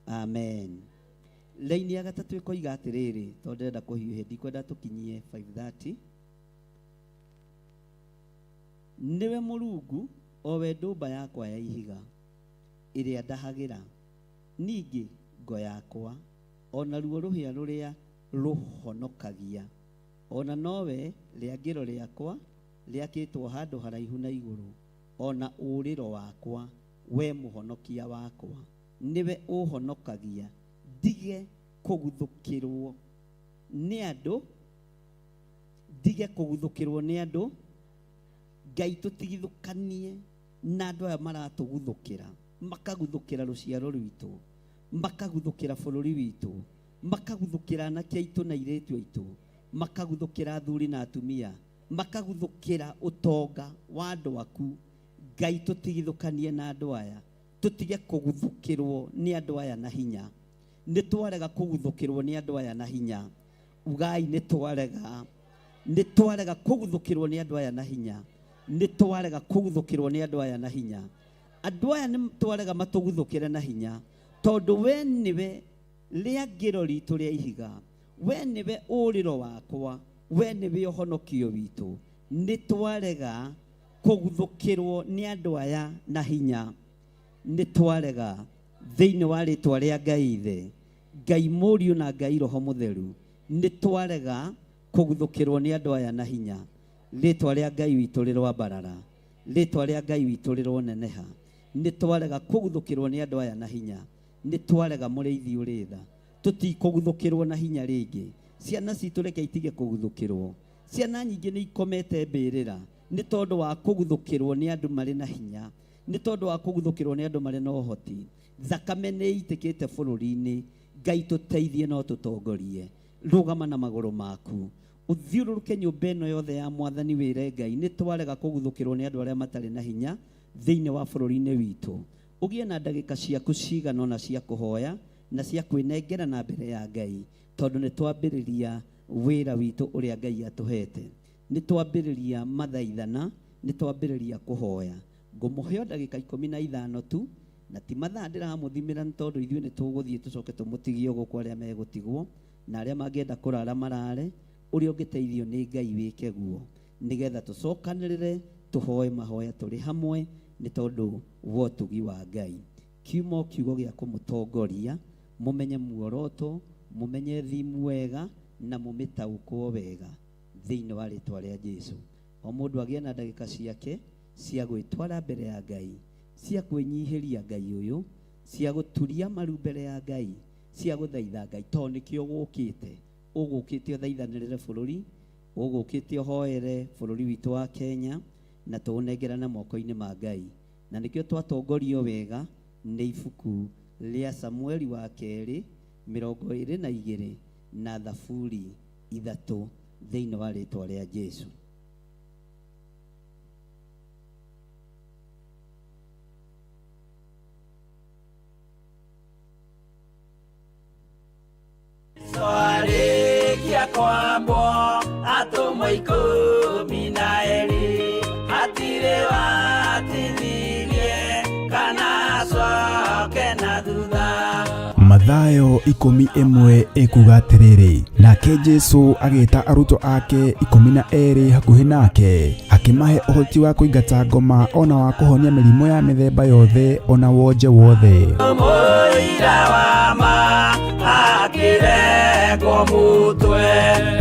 Speaker 1: Amen. Raini ya gatatũ ĩkoiga atĩrĩrĩ, tondũ ndĩrenda kũhiũhia, ndikwenda tũkinyie 5:30. Nĩwe Mũrungu, o we ndũmba yakwa ya ihiga, ĩrĩa ndahagĩra, ningĩ ngo yakwa, ona ruo rũhĩa rũrĩa rũhonokagia, ona nowe rĩangĩro rĩakwa rĩakĩtwo handũ haraihu na igũrũ, ona ũrĩro wakwa, we mũhonokia wakwa, niwe ũhonokagia, ndige kũguthũkĩrwo nĩ andũ, ndige kũguthũkĩrwo nĩ andũ. Ngai tũtigithũkanie na andũ aya maratũguthũkĩra, makaguthũkĩra rũciaro rwitũ, makaguthũkĩra bũrũri witũ, makaguthũkĩra anake aitũ na airĩtu aitũ, makaguthũkĩra athuri na atumia, makaguthũkĩra ũtonga wa andũ aku. Ngai tũtigithũkanie na andũ aya, tũtige kũguthũkĩrwo nĩ andũ aya na hinya. Nĩ twarega kũguthũkĩrwo nĩ andũ aya na hinya. Ugai nĩ twarega kũguthũkĩrwo nĩ andũ aya na hinya. Nĩ twarega kũguthũkĩrwo nĩ andũ aya na hinya. Andũ aya nĩ twarega matũguthũkĩre na hinya, tondũ we nĩwe rĩangĩro ritũ rĩa ihiga, we nĩwe ũrĩro wakwa, we nĩwe ũhonokio witũ. Nĩ twarega kũguthũkĩrwo nĩ andũ aya na hinya. Nĩ twarega thĩinĩ wa rĩtwa rĩa Ngai Ithe, Ngai Mũriũ na Ngai Roho Mũtheru. Nĩ twarega kũguthũkĩrwo nĩ andũ aya na hinya. Rĩtwa rĩa Ngai witũ rĩrwambarara, rĩtwa rĩa Ngai witũ rĩrwoneneha. Nĩ twarega kũguthũkĩrwo nĩ andũ aya na hinya. Nĩ twarega mũrĩithi ũrĩ tha, tũtikũguthũkĩrwo na hinya rĩngĩ. Ciana citũ reke itige kũguthũkĩrwo. Ciana nyingĩ nĩ ikomete mbĩrĩra nĩ tondũ wa kũguthũkĩrwo nĩ andũ marĩ na hinya, nĩ tondũ wa kũguthũkĩrwo nĩ andũ marĩ na ũhoti. Thakame nĩ itĩkĩte bũrũri-inĩ. Ngai tũteithie no tũtongorie. Rũgama na magũrũ maku, ũthiũrũrũke nyũmba ĩno yothe ya Mwathani wĩre Ngai. Nĩ twarega kũguthũkĩrwo nĩ andũ arĩa matarĩ na hinya thĩinĩ wa bũrũri-inĩ witũ. Ũgĩe na ndagĩka ciaku cigana ũna cia kũhoya na cia kwĩnengera na mbere ya Ngai, tondũ nĩ twambĩrĩria wĩra witũ ũrĩa Ngai atũhete. Nĩ twambĩrĩria mathaithana, nĩ twambĩrĩria kũhoya. Ngũmũhe ndagĩka 15 tu, na ti mathaa ndĩramũthimĩra, nĩ tondũ ithuĩ nĩ tũgũthiĩ tũcoke tũmũtigie gũkũ arĩa megũtigwo, na arĩa mangĩenda kũrara marare. Ũrĩa ũngĩteithio nĩ Ngai wĩke guo, nĩgetha tũcokanĩrĩre tũhoe mahoya tũrĩ hamwe, nĩ tondũ wa ũtugi wa Ngai. Kiumo kiugo gĩa kũmũtongoria, mũmenye muoroto, mũmenye thimu wega na mũmĩtaũkwo wega thĩinĩ wa rĩtwa rĩa Jesũ. O mũndũ agĩe na ndagĩka ciake cia gwĩtwara mbere ya Ngai, cia kwĩnyihĩria Ngai ũyũ, cia gũturia maru mbere ya Ngai, cia gũthaitha Ngai, tondũ nĩkĩo gũkĩte. Ũgũkĩte ũthaithanĩrĩre bũrũri, ũgũkĩte ũhoere bũrũri witũ wa Kenya, na tũũnengerane moko-inĩ ma Ngai. Na nĩkĩo twatongorio wega nĩ ibuku rĩa Samueli wa kerĩ 22 na Thaburi 3 thĩinĩ wa rĩtwa rĩa Jesũ.
Speaker 7: Soare kia kwambo atomwe 12
Speaker 8: Mathayo 11 ikuga atiriri, nake Jesu agita aruto ake 12 hakuhi nake, akimahe uhoti wa kuingata ngoma ona wa kuhonia mirimo ya mithemba yothe ona wonje wothe.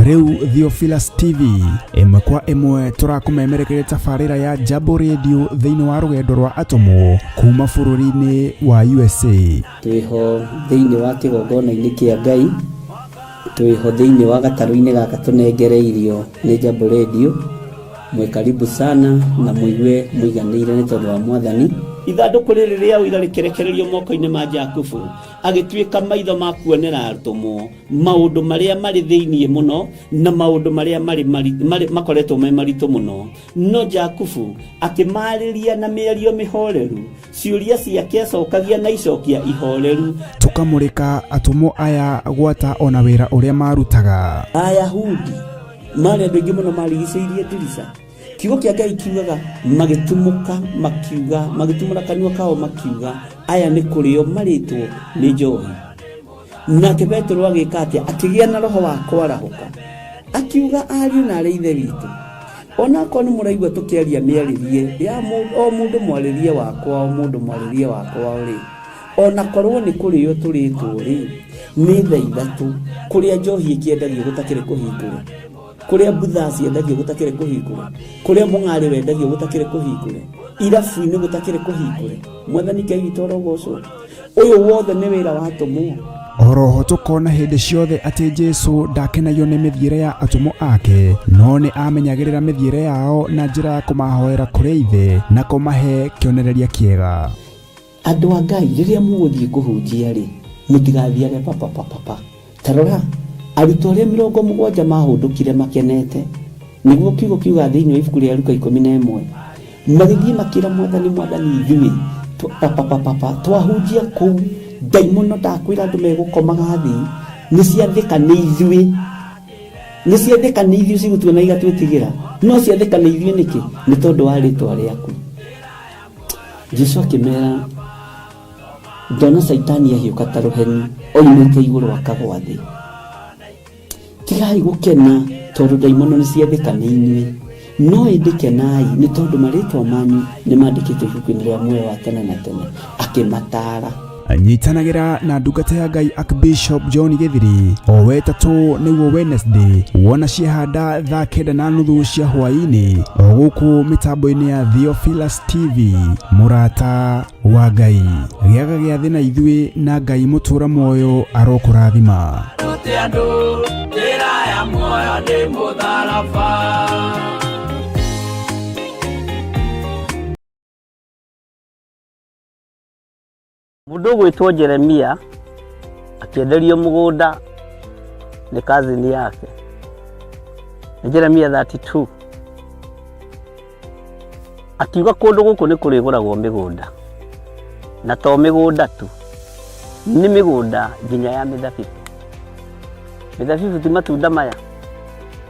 Speaker 8: Riu Theophilus TV imwe kwa imwe turakumemerekeria tabarira ya Jambo Radio thiini wa rugendo rwa atomo kuma bururi-ini wa USA.
Speaker 1: Twiho thiini wa kigongona-ini kia Ngai, twiho thiini wa gataru-ini gaka tunengereirio ni Jambo Radio. Mwe karibu sana na muigue muiganire ni tondu wa Mwathani. Ithanduku riri ria uira rikerekererio moko-ini ma Jakubu, agituika maitho ma kuonera arutumo maundu maria mari thiini muno na maundu maria mari makoretwo me maritu muno. No Jakubu akimariria na miario mihoreru, ciuria ciake acokagia na icokia ihoreru.
Speaker 8: Tukamurika atumo aya gwata ona wira uria marutaga.
Speaker 1: Ayahudi mari andu aingi muno marigiceirie dirisa. Kiugo kia Ngai kiugaga magitumuka makiuga, magitumura kanua kao makiuga aya ni kurio maritwo ni njohi. Nake Petro agika atia, akigia na roho wa kwarahuka, akiuga ariu na ithe witu, ona ko ni muraigua tukiaria miaririe ya o mundu mwaririe wakwa, o mundu mwaririe wakwa uri ona korwo ni kurio turitwo ri ni tha ithatu kuria njohi ikiendagio gutakire kuhingura, kuria butha ciendagio gutakire kuhingura, kuria mung'ari wendagio gutakire kuhingura, irabu-ini gutakire kuhingura. Mwathani Ngai witũ arogocwo. Uyu wothe ni wira wa atomo.
Speaker 8: Oroho tukona hindi ciothe ati Jesu ndakenagio ni mithiire ya atomo ake, no ni amenyagirira mithiire yao na njira ya kumahoera kuri ithe na kumahe kionereria kiega.
Speaker 1: Andu a Ngai riria muguthie kuhunjia ri mutigathiage papa. Tarora arutwo aria 70 mahundukire makenete, niguo kiugo kiuga thiini wa ibuku ria Luka 11, magithie makira Mwathani ithui papa twahunjia kuu daimono ndakwira andu megukomaga thi ni ciathika ni ithui cigutue na igatwitigira, no ciathika ni ithui niki ni tondu wa ritwa riaku. Jesu akimera ndona Saitani ahiuka ta ruheni oimite iguru akagwa thi. Tigai gukena tondu daimono ni ciathika ni inyui, no indikenai ni tondu maritwa manyu ni mandikitwo ibuku-ini ria muoyo wa tene na tene. Akimatara
Speaker 8: anyitanagira na ndungata ya Ngai Archbishop John Githiri o wetatu niguo Wednesday wona ciehanda thaa 9:30 cia hwaini o guku mitambo-ini ya Theophilus TV. Murata wa Ngai giaga giathi na ithui na Ngai mutura moyo arokurathima.
Speaker 2: Mundu gwitwo Jeremia akienderio mugunda ni kazini yake. Ni Jeremia 32. Akiuga kundu guku ni kuriguragwo migunda, na to migunda tu, ni migunda nginya ya mithabibu. Mithabibu ti matunda maya,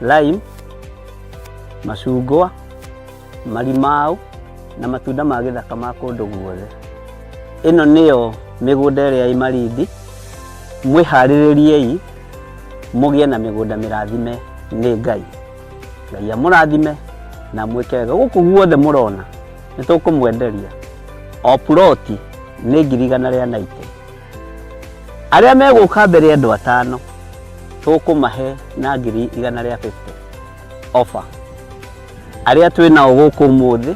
Speaker 2: lime, macungwa, marimau na matunda ma githaka ma kundu guothe. Ino niyo migunda iria i Malindi. Mwihaririei mugie na migunda mirathime ni Ngai. Ngai amurathime na mwike wega. Guku guothe murona ni tukumwenderia o ploti ni 190. Aria meguka mbere andu 5 tukumahe na 150 offer. Aria twinao guku muthi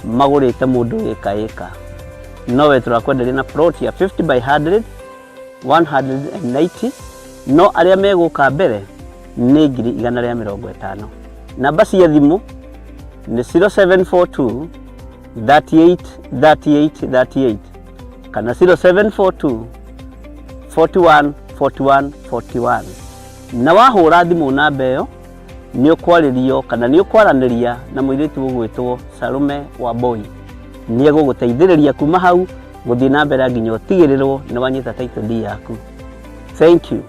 Speaker 2: magurite mundu eka nowe turakwenderia na plot ya 50 by 100 190. No aria meguka mbere ni 150. Namba cia thimu ni 0742 38 38 38 kana 0742 41 41 41. Na wahura thimu namba iyo ni ukwaririo kana ni ukwaraniria na muiritu ugwitwo Salume Wamboi. Ni eguguteithiriria kuma hau guthii na mbere nginya utigirirwo ni wanyita title deed yaku. Thank you.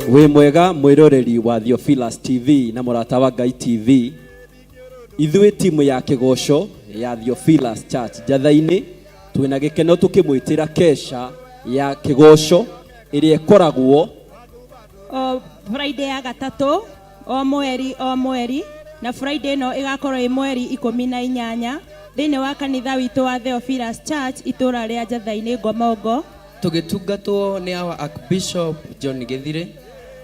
Speaker 3: wĩ mwega mwĩroreri wa Theophilus TV na mũrata wa Ngai TV. Ithuĩ timu ya kĩgoco ya Theophilus Church Njatha-inĩ twĩna gĩkeno tũkĩmwĩtĩra kesha ya kĩgoco ĩrĩa ĩkoragwo
Speaker 4: o Friday ya gatatũ o mweri na Friday no ĩgakorwo ĩ mweri 18 thĩinĩ wa kanitha witũ wa Theophilus Church itũra rĩa Njatha-inĩ Ngomongo,
Speaker 5: tũgĩtungatwo nĩ our Archbishop John Gĩthire,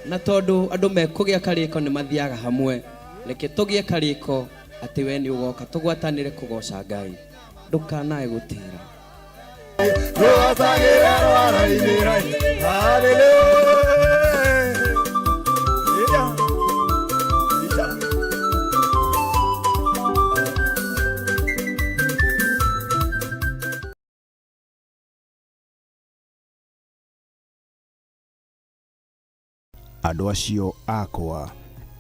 Speaker 5: na tondũ andũ mekũgĩa karĩko nĩ mathiaga hamwe, reke tũgĩe karĩko atĩ we nĩ ũgoka tũgwatanĩre kũgoca Ngai, ndũkanae gũtĩra.
Speaker 8: Andũ acio akwa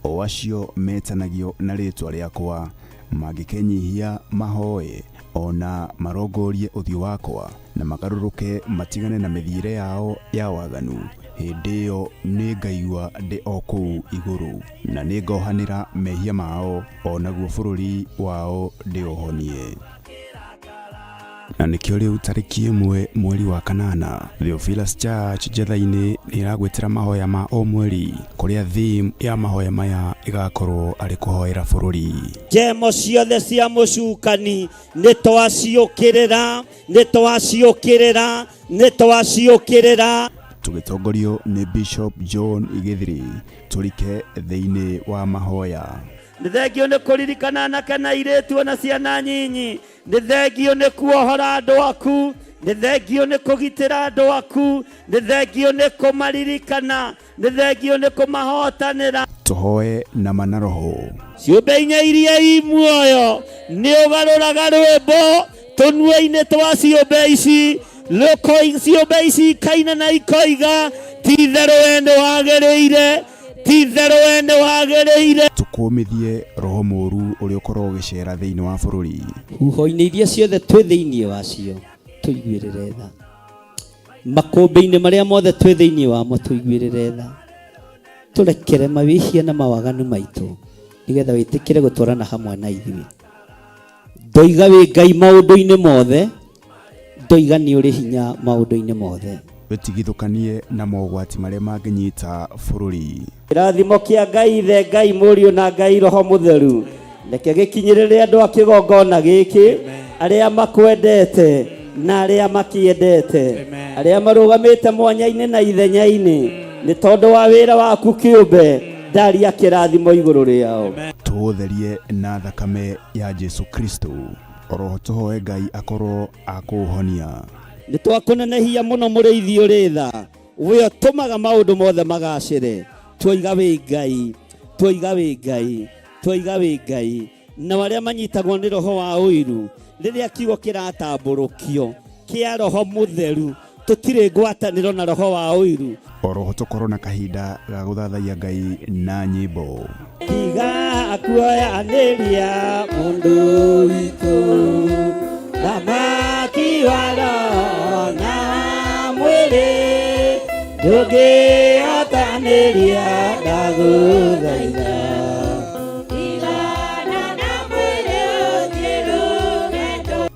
Speaker 8: o acio metanagio na rĩtwa rĩakwa mangĩkenyihia mahoe ona marongorie ũthiũ wakwa na magarũrũke matigane na mĩthiĩre yao ya waganu, hĩndĩ ĩyo nĩ ngaigua ndĩ o kũu igũrũ na nĩ ngohanĩra mehia mao onaguo bũrũri wao ndĩũhonie. Na nĩkĩo rĩu tarĩki 1 mweri wa kanana Theophilus Church Njatha-inĩ nĩragwĩtĩra mahoya ma o mweri, kũrĩa theme ya mahoya maya ĩgakorwo arĩ kũhoera bũrũri.
Speaker 7: Njemo ciothe cia mũcukani nĩtwaciũkĩrĩra
Speaker 8: tũgĩtongorio nĩ Bishop John Gĩthire tũrike thĩinĩ wa mahoya.
Speaker 7: Nĩ thengio nĩ kũririkana anake na airĩtu na ciana nyinyi, nĩ thengio nĩ kuohora andũ aku, nĩ thengio nĩ kũgitĩra andũ aku, nĩ thengio nĩ kũmaririkana, nĩ thengio nĩ kũmahotanĩra.
Speaker 8: Tũhoe na manaroho.
Speaker 7: Ciũmbe inya iria i muoyo nĩ ũgarũraga rwĩmbo tũnua-inĩ twa ciũmbe ici, ciũmbe ici ikaina na ikoiga ti-itherũ we nĩ wagĩrĩire, ti-itherũ we nĩ wagĩrĩire.
Speaker 8: Tũkũmithie roho mũru ũrĩa ũkorwo ũgĩcera thĩinĩ wa bũrũri.
Speaker 9: Huho-inĩ iria ciothe twĩ thĩinĩ wacio tũiguĩrĩre tha, makũmbĩ-inĩ marĩa mothe twĩ thĩinĩ wamo tũiguĩrĩre tha, tũrekere mawĩhia na mawaganu maitũ nĩgetha wĩtĩkĩre gũtwarana hamwe na ithuĩ. Ndoiga wĩ Ngai maũndũ-inĩ mothe, ndoiga nĩ ũrĩ hinya maũndũ-inĩ mothe.
Speaker 8: Wĩtigithũkanie na mogwati marĩa mangĩnyita bũrũri.
Speaker 7: Kĩrathimo kĩa Ngai Ithe, Ngai Mũriũ na Ngai Roho Mũtheru reke gĩkinyĩrĩre andũ a kĩgongona gĩkĩ, arĩa makwendete na arĩa makĩendete, arĩa marũgamĩte mwanya-inĩ na ithenya-inĩ nĩ tondũ wa wĩra waku kĩũmbe, ndaria kĩrathimo igũrũ rĩao.
Speaker 8: Tũũtherie na thakame ya Jesu Kristo, oroho tũhoe Ngai akorwo akũũhonia.
Speaker 7: Nĩ twakũnenehia mũno mũrĩithi ũrĩ tha, we ũtũmaga maũndũ mothe magacĩre. Twoiga wĩ Ngai, twoiga wĩ Ngai, twoiga wĩ Ngai, na arĩa manyitagwo nĩ roho wa ũiru rĩrĩa kiugo kĩratambũrũkio kĩa Roho Mũtheru, tũtirĩ ngwatanĩro na roho wa ũiru.
Speaker 8: Oroho tũkorwo na kahinda ga gũthathaia Ngai na nyĩmbo.
Speaker 7: Tiga kuoyanĩria mũndũ witũ thamaki wa roho na mwĩrĩ, ndũngĩhotanĩria ndagũthaitha.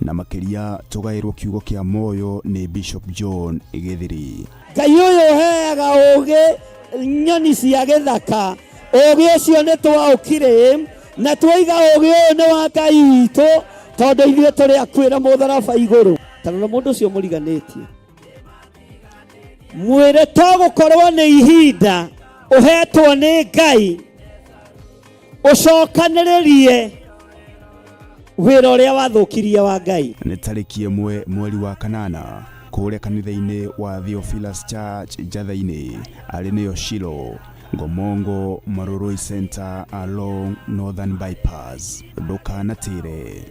Speaker 8: Na makĩria tũgaĩrwo kiugo kĩa moyo nĩ Bishop John Gĩthire.
Speaker 7: Ngai ũyũ ũheaga ũũgĩ nyoni cia gĩthaka, ũũgĩ ũcio nĩ twaũkire na twoiga ũũgĩ ũyũ nĩ wa Ngai witũ tondũ ithuĩ tũrĩ akwĩra mũtharaba igũrũ. Tarora mũndũ ũcio mũriganĩtie, mwĩre to gũkorwo nĩ ihinda ũhetwo nĩ Ngai ũcokanĩrĩrie wĩra ũrĩa wathũkirie wa Ngai.
Speaker 8: Nĩ tarĩki 1 mweri wa kanana kũrĩa kanitha-inĩ wa Theophilus Church Njatha-inĩ, arĩ nĩyo Shilo, Ngomongo Maroroi Center along Northern Bypass. Ndũkanatĩre.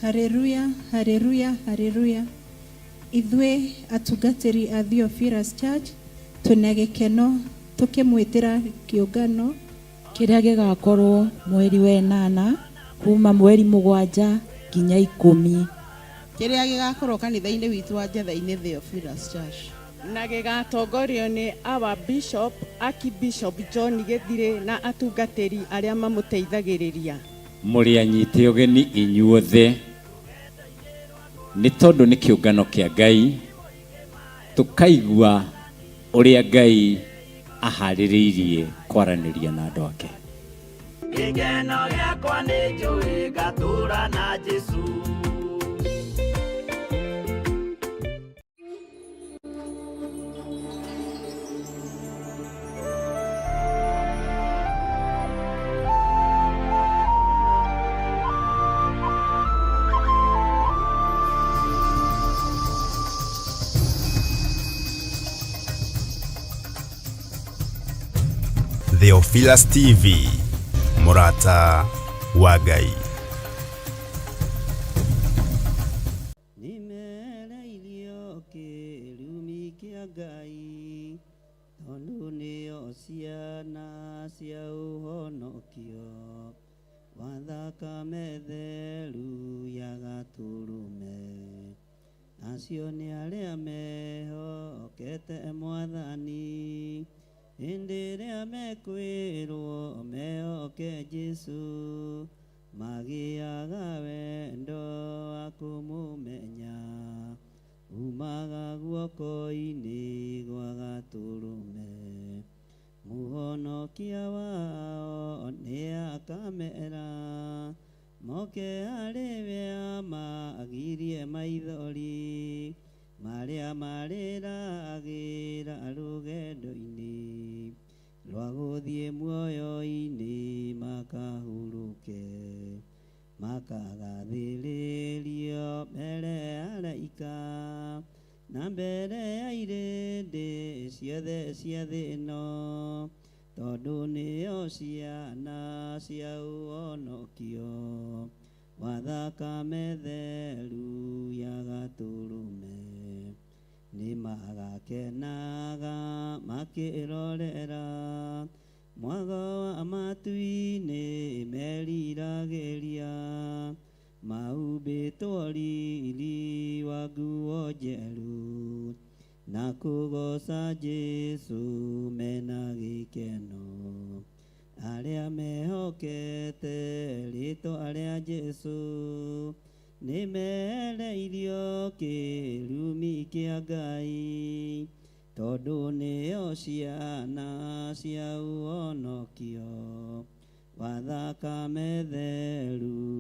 Speaker 10: Haleluya, haleluya, haleluya. Ithuĩ atungatĩri a Theophilus Church twĩna gĩkeno tũkĩmwĩtĩra kĩũngano
Speaker 4: kĩrĩa gĩgakorwo mweri wa 8 kuma mweri 7 nginya 10
Speaker 10: kĩrĩa gĩgakorwo kanitha-inĩ witũ wa Njatha-inĩ Theophilus Church,
Speaker 11: na gĩgatongorio nĩ our bishop Archbishop John Githire na atungatĩri arĩa mamũteithagĩrĩria.
Speaker 12: Mũrĩ anyite ũgeni inyuothe, nĩ tondũ nĩ kĩũngano kĩa Ngai, tũkaigua ũrĩa Ngai aharĩrĩirie kwaranĩria na andũ ake.
Speaker 7: Gĩkeno gĩakwa nĩ njũĩ ngatũũra na Jesũ.
Speaker 13: Theophilus TV, Murata wa Ngai.
Speaker 1: Nimereirio kĩrumi kĩa Ngai, tondũ nĩo ciana cia ũhonokio, wa thakame theru ya Gatũrũme. Acio nĩ arĩa mehokete Mwathani, hĩndĩ ĩrĩa mekwĩrwo mehoke Jesũ, magĩaga wendo wa kũmũmenya, umaga guoko-inĩ gwa Gatũrũme. Mũhonokia wao nĩ akamera, moke harĩ we magirie maithori, marĩa marĩragĩra rũgendo-inĩ rwa gũthiĩ muoyo-inĩ makahurũke, makagathĩrĩrio mbere ya araika na mbere ya irĩndĩ ciothe cia thĩ ĩno, tondũ nĩo ciana cia ũhonokio, wa thakame theru ya Gatũrũme. Nĩ magakenaga makĩrorera mwago wa matu-inĩ meriragĩria, mahumbĩtwo riri wa nguo njerũ, na kũgoca Jesũ mena gĩkeno. Arĩa mehokete rĩĩtwa rĩa Jesũ, nĩ mereirio kĩrumi kĩa Ngai, tondũ nĩo ciana cia ũhonokio, wa thakame theru.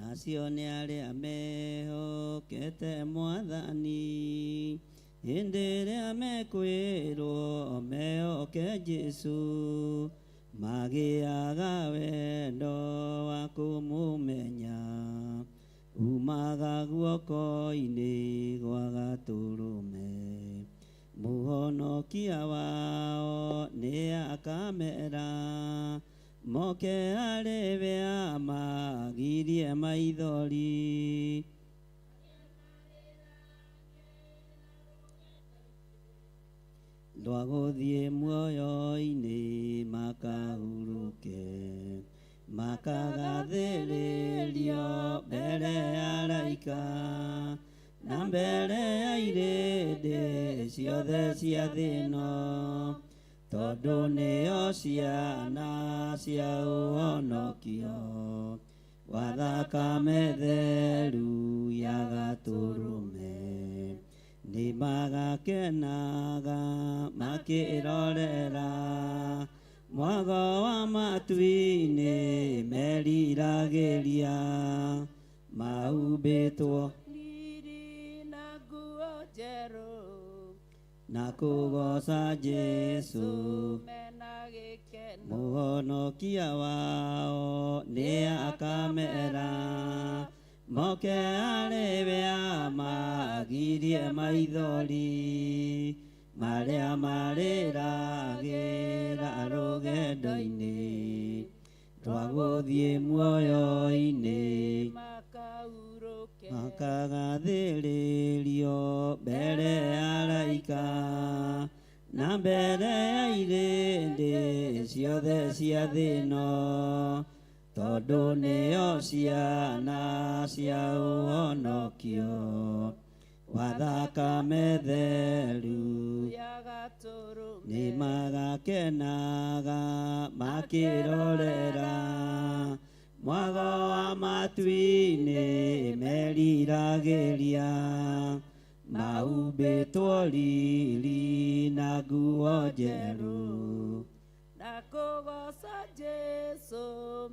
Speaker 1: Acio nĩ arĩa mehokete Mwathani, hĩndĩ ĩrĩa mekwĩrwo mehoke Jesũ, magĩaga wendo wa kũmũmenya, umaga guoko-inĩ gwa Gatũrũme. Mũhonokia wao nĩ akamera, moke harĩ we magirie maithori, rwa gũthiĩ muoyo-inĩ makahurũke, makagathĩrĩrio mbere ya araika na mbere ya irĩndĩ ciothe cia thĩ ĩno, tondũ nĩo ciana cia ũhonokio, wa thakame theru ya Gatũrũme. Nĩ magakenaga makĩrorera mwago wa matu-inĩ meriragĩria, mahumbĩtwo
Speaker 11: riri na nguo njerũ,
Speaker 1: na kũgoca Jesũ
Speaker 11: mena gĩkeno.
Speaker 1: Mũhonokia wao nĩ akamera, moke harĩ we magirie maithori, marĩa marĩragĩra rũgendo-inĩ twaguthie muoyo-ini makagathĩrĩrio mbere ya araika na mbere ya irĩndĩ ciothe cia thĩ ĩno tondũ nĩo ciana cia ũhonokio wa thakame theru nĩ magakenaga makĩrorera mwago wa matu-inĩ meriragĩria maumbĩtwo riri na nguo njerũ
Speaker 14: na kũgoca Jesũ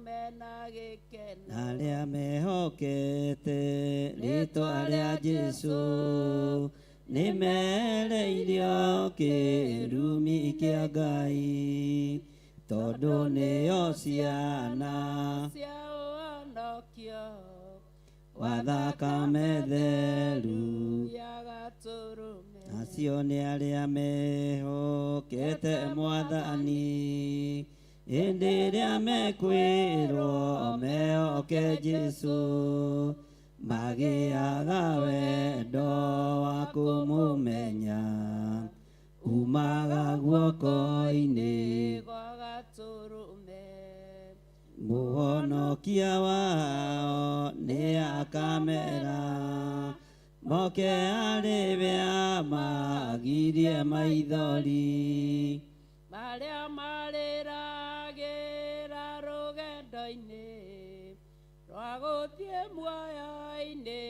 Speaker 14: mena gĩkeno
Speaker 1: arĩa mehokete rĩtwa rĩa Jesũ nĩ mereirio kĩrumi kĩa Ngai tondũ nĩo ciana
Speaker 14: cia ũhonokio
Speaker 1: wa thakame theru
Speaker 14: ya gatũrũme
Speaker 1: acio nĩ arĩa mehokete Mwathani hĩndĩ ĩrĩa mekwĩrwo mehoke Jesũ magĩaga wendo wa kũmũmenya umaga guoko-inĩ
Speaker 14: gwa gatũrũme
Speaker 1: mũhonokia wao nĩ akamera moke arĩbĩa magirie maithori
Speaker 14: marĩa marĩragĩra rũgendo-inĩ rwa gũthiĩ muoyo-inĩ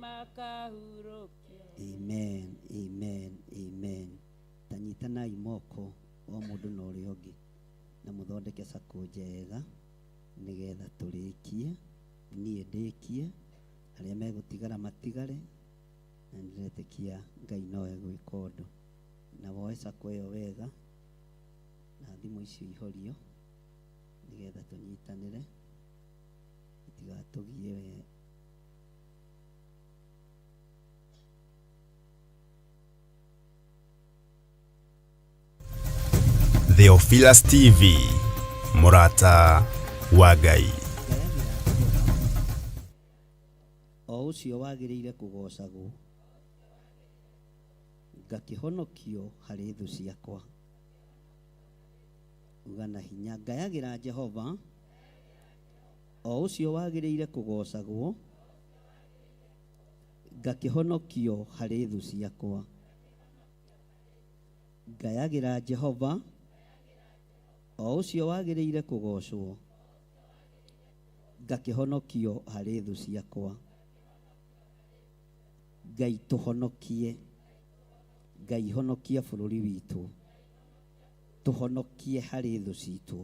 Speaker 14: makahurũkio.
Speaker 1: Amen, amen, amen. Tanyitanai moko o mũndũ na ũrĩa ũngĩ na mũthondeke sako njega nĩgetha tũrĩkie niĩ ndĩkie arĩa megũtigara matigare na ndĩretĩkia Ngai nowe gwĩka ũndũ na woe sako ĩyo wega na thimũ icio ihorio nĩgetha tũnyitanĩre itigatũgie
Speaker 13: Theophilus TV mũrata wa Ngai.
Speaker 1: O ũcio wagĩrĩire kũgocagwo ngakĩhonokio harĩ thũ ciakwa uga na hinya ngayagĩra Jehova o ũcio wagĩrĩire kũgocagwo ngakĩhonokio harĩ thũ ciakwa ngayagĩra Jehova o ũcio wagĩrĩire kũgocwo ngakĩhonokio harĩ thũ ciakwa Ngai tũhonokie Ngai honokia bũrũri witũ tũhonokie harĩ thũ citũ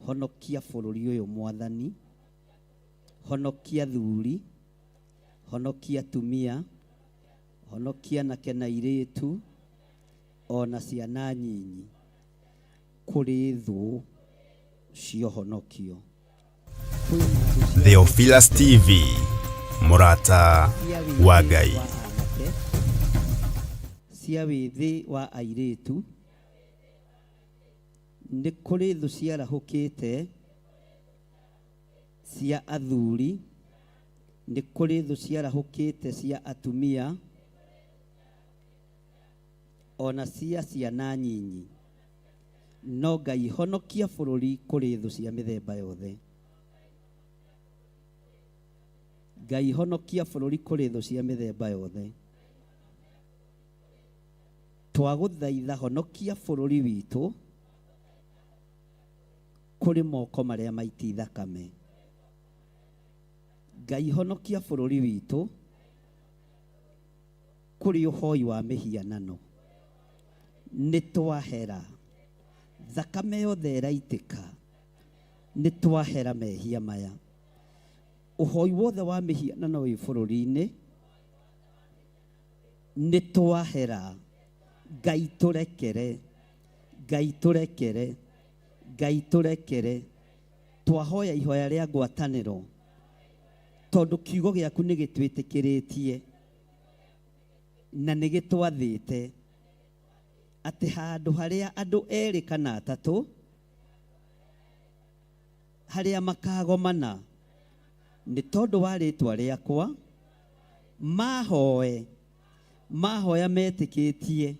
Speaker 1: honokia bũrũri ũyũ Mwathani honokia thuri honokia tumia honokia anake na airĩtu ona ciana nyinyi kũrĩ thũ ciohonokio.
Speaker 13: Theophilus TV mũrata wa Ngai.
Speaker 1: Cia wĩthĩ wa airĩtu nĩ kũrĩ thũ ciarahũkĩte cia athuri nĩ kũrĩ thũ ciarahũkĩte cia atumia ona cia ciana nyinyi no Ngai honokia bũrũri kũrĩ thũ cia mĩthemba yothe Ngai honokia bũrũri kũrĩ thũ cia mĩthemba yothe twagũthaitha honokia bũrũri witũ kũrĩ moko marĩa maiti thakame Ngai honokia bũrũri witũ kũrĩ ũhoi wa mĩhianano nĩ twahera thakame yothe ĩraitĩka nĩ twahera mehia maya ũhoi wothe wa mĩhianano wĩ bũrũri-inĩ nĩ twahera Ngai tũrekere Ngai tũrekere Ngai tũrekere twahoya ihoya rĩa ngwatanĩro tondũ kiugo gĩaku nĩ gĩtwĩtĩkĩrĩtie na nĩ gĩtwathĩte atĩ handũ harĩa andũ erĩ kana atatũ haria makagomana nĩ tondũ wa rĩtwa rĩakwa mahoya metĩkĩtie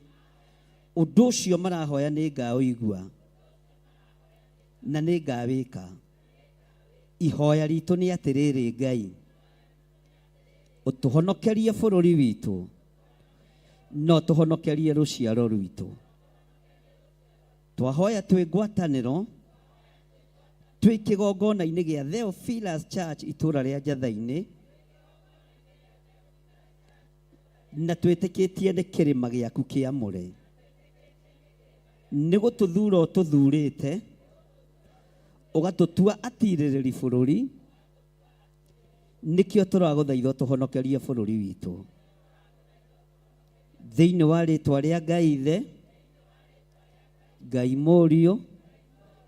Speaker 1: ũndũ ũcio marahoya nĩ ngaũigua na nĩ ngawĩka. Ihoya ritũ nĩ atĩrĩrĩ, Ngai ũtũhonokerie bũrũri witũ, no tũhonokerie rũciaro rwitũ. Twahoya twĩ ngwatanĩro, twĩ kĩgongona-inĩ gĩa Theophilus Church itũra rĩa Njatha-inĩ, na twĩtĩkĩtie nĩ kĩrĩma gĩaku kĩamũre. Nĩ gũtũthura ũtũthurĩte, ũgatũtua atirĩrĩri bũrũri, nĩkĩo tũragũthaitha tũhonokerie bũrũri witũ. Thĩinĩ wa rĩtwa rĩa Ngai Ithe, Ngai Mũriũ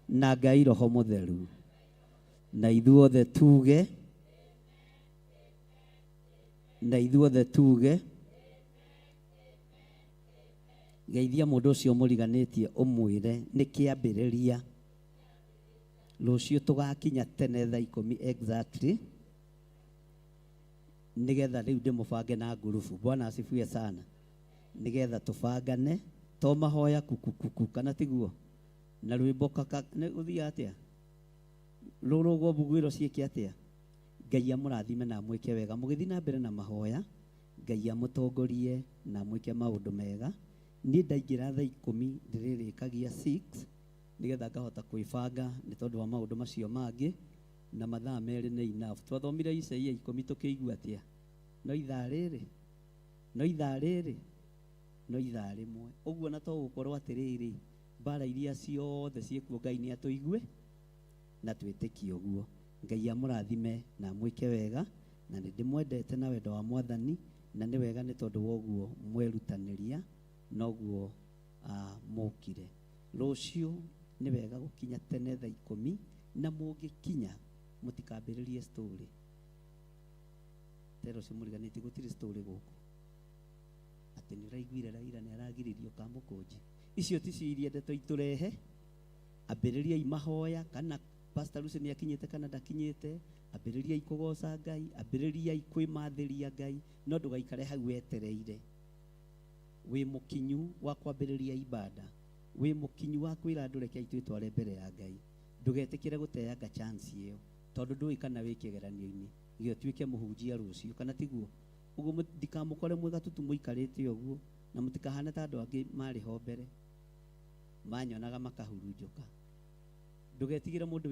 Speaker 1: na Ngai Roho Mũtheru, na ithuothe tuge geithia mũndũ ũcio mũriganĩtie ũmwĩre nĩ kĩambĩrĩria. Rũciũ tũgakinya tene thaa 10 exactly, nigetha rĩu ndĩmũbange na ngurubu. Bwana asifiwe sana. Nigetha tũbangane to mahoya kukukuku kana tiguo na rwĩmbo kaka ũthia atĩa rũrũgwo bugwĩro ciĩke atĩa. Ngai amũrathime na mwĩke wega mũgĩthiĩ na mbere na mahoya. Ngai amũtongorie na mwĩke maũndũ mega. Niĩ ndaingĩra thaa 10 ndĩrĩrĩkagia 6 nigetha ngahota kwĩbanga nĩ tondũ wa maũndũ macio mangĩ, na mathaa merĩ nĩ enough. Twathomire Isaia 10 tũkĩigua atĩa? No ithaa rĩrĩ ũguo na to gũkorwo atĩrĩrĩ mbara iria ciothe ciĩkuo Ngai nĩ atũigue na twĩtĩkie ũguo. Ngai amũrathime na mwĩke wega, na nĩ ndĩmwendete na wendo wa Mwathani, na nĩ wega nĩ tondũ woguo mwerutanĩria noguo mũkire. Rũciũ nĩ wega gũkinya tene thaa 10, na mũngĩkinya mũtikambĩrĩrie story. Tero cio mũriganĩtie gũtirĩ story gũkũ atĩ nĩ ũraiguire Raila nĩ aragiririo Kamũkũnji. Icio ticio iria ndeto itũrehe. Ambĩrĩriai mahoya, kana Pastor Lucy nĩ akinyĩte kana ndakinyĩte. Ambĩrĩriai kũgoca Ngai, ambĩrĩriai kwĩmathĩria Ngai, no ndũgaikare hau wetereire. Wĩ mũkinyu wa kwambĩrĩria ibada, wĩ mũkinyu wa kwĩra andũ rekei twĩtware mbere ya Ngai. Ndũgetĩkĩre gũteanga chance ĩyo, tondũ ndũĩ kana wĩ kĩgeranio-inĩ gĩo tuĩke mũhunjia rũciũ kana tiguo. Ũguo mũtikamũkore mwega tutu mũikarĩte ũguo, na mũtikahane ta andũ angĩ marĩ ho mbere manyonaga makahurunjũka. Ndũgetigĩre mũndũ,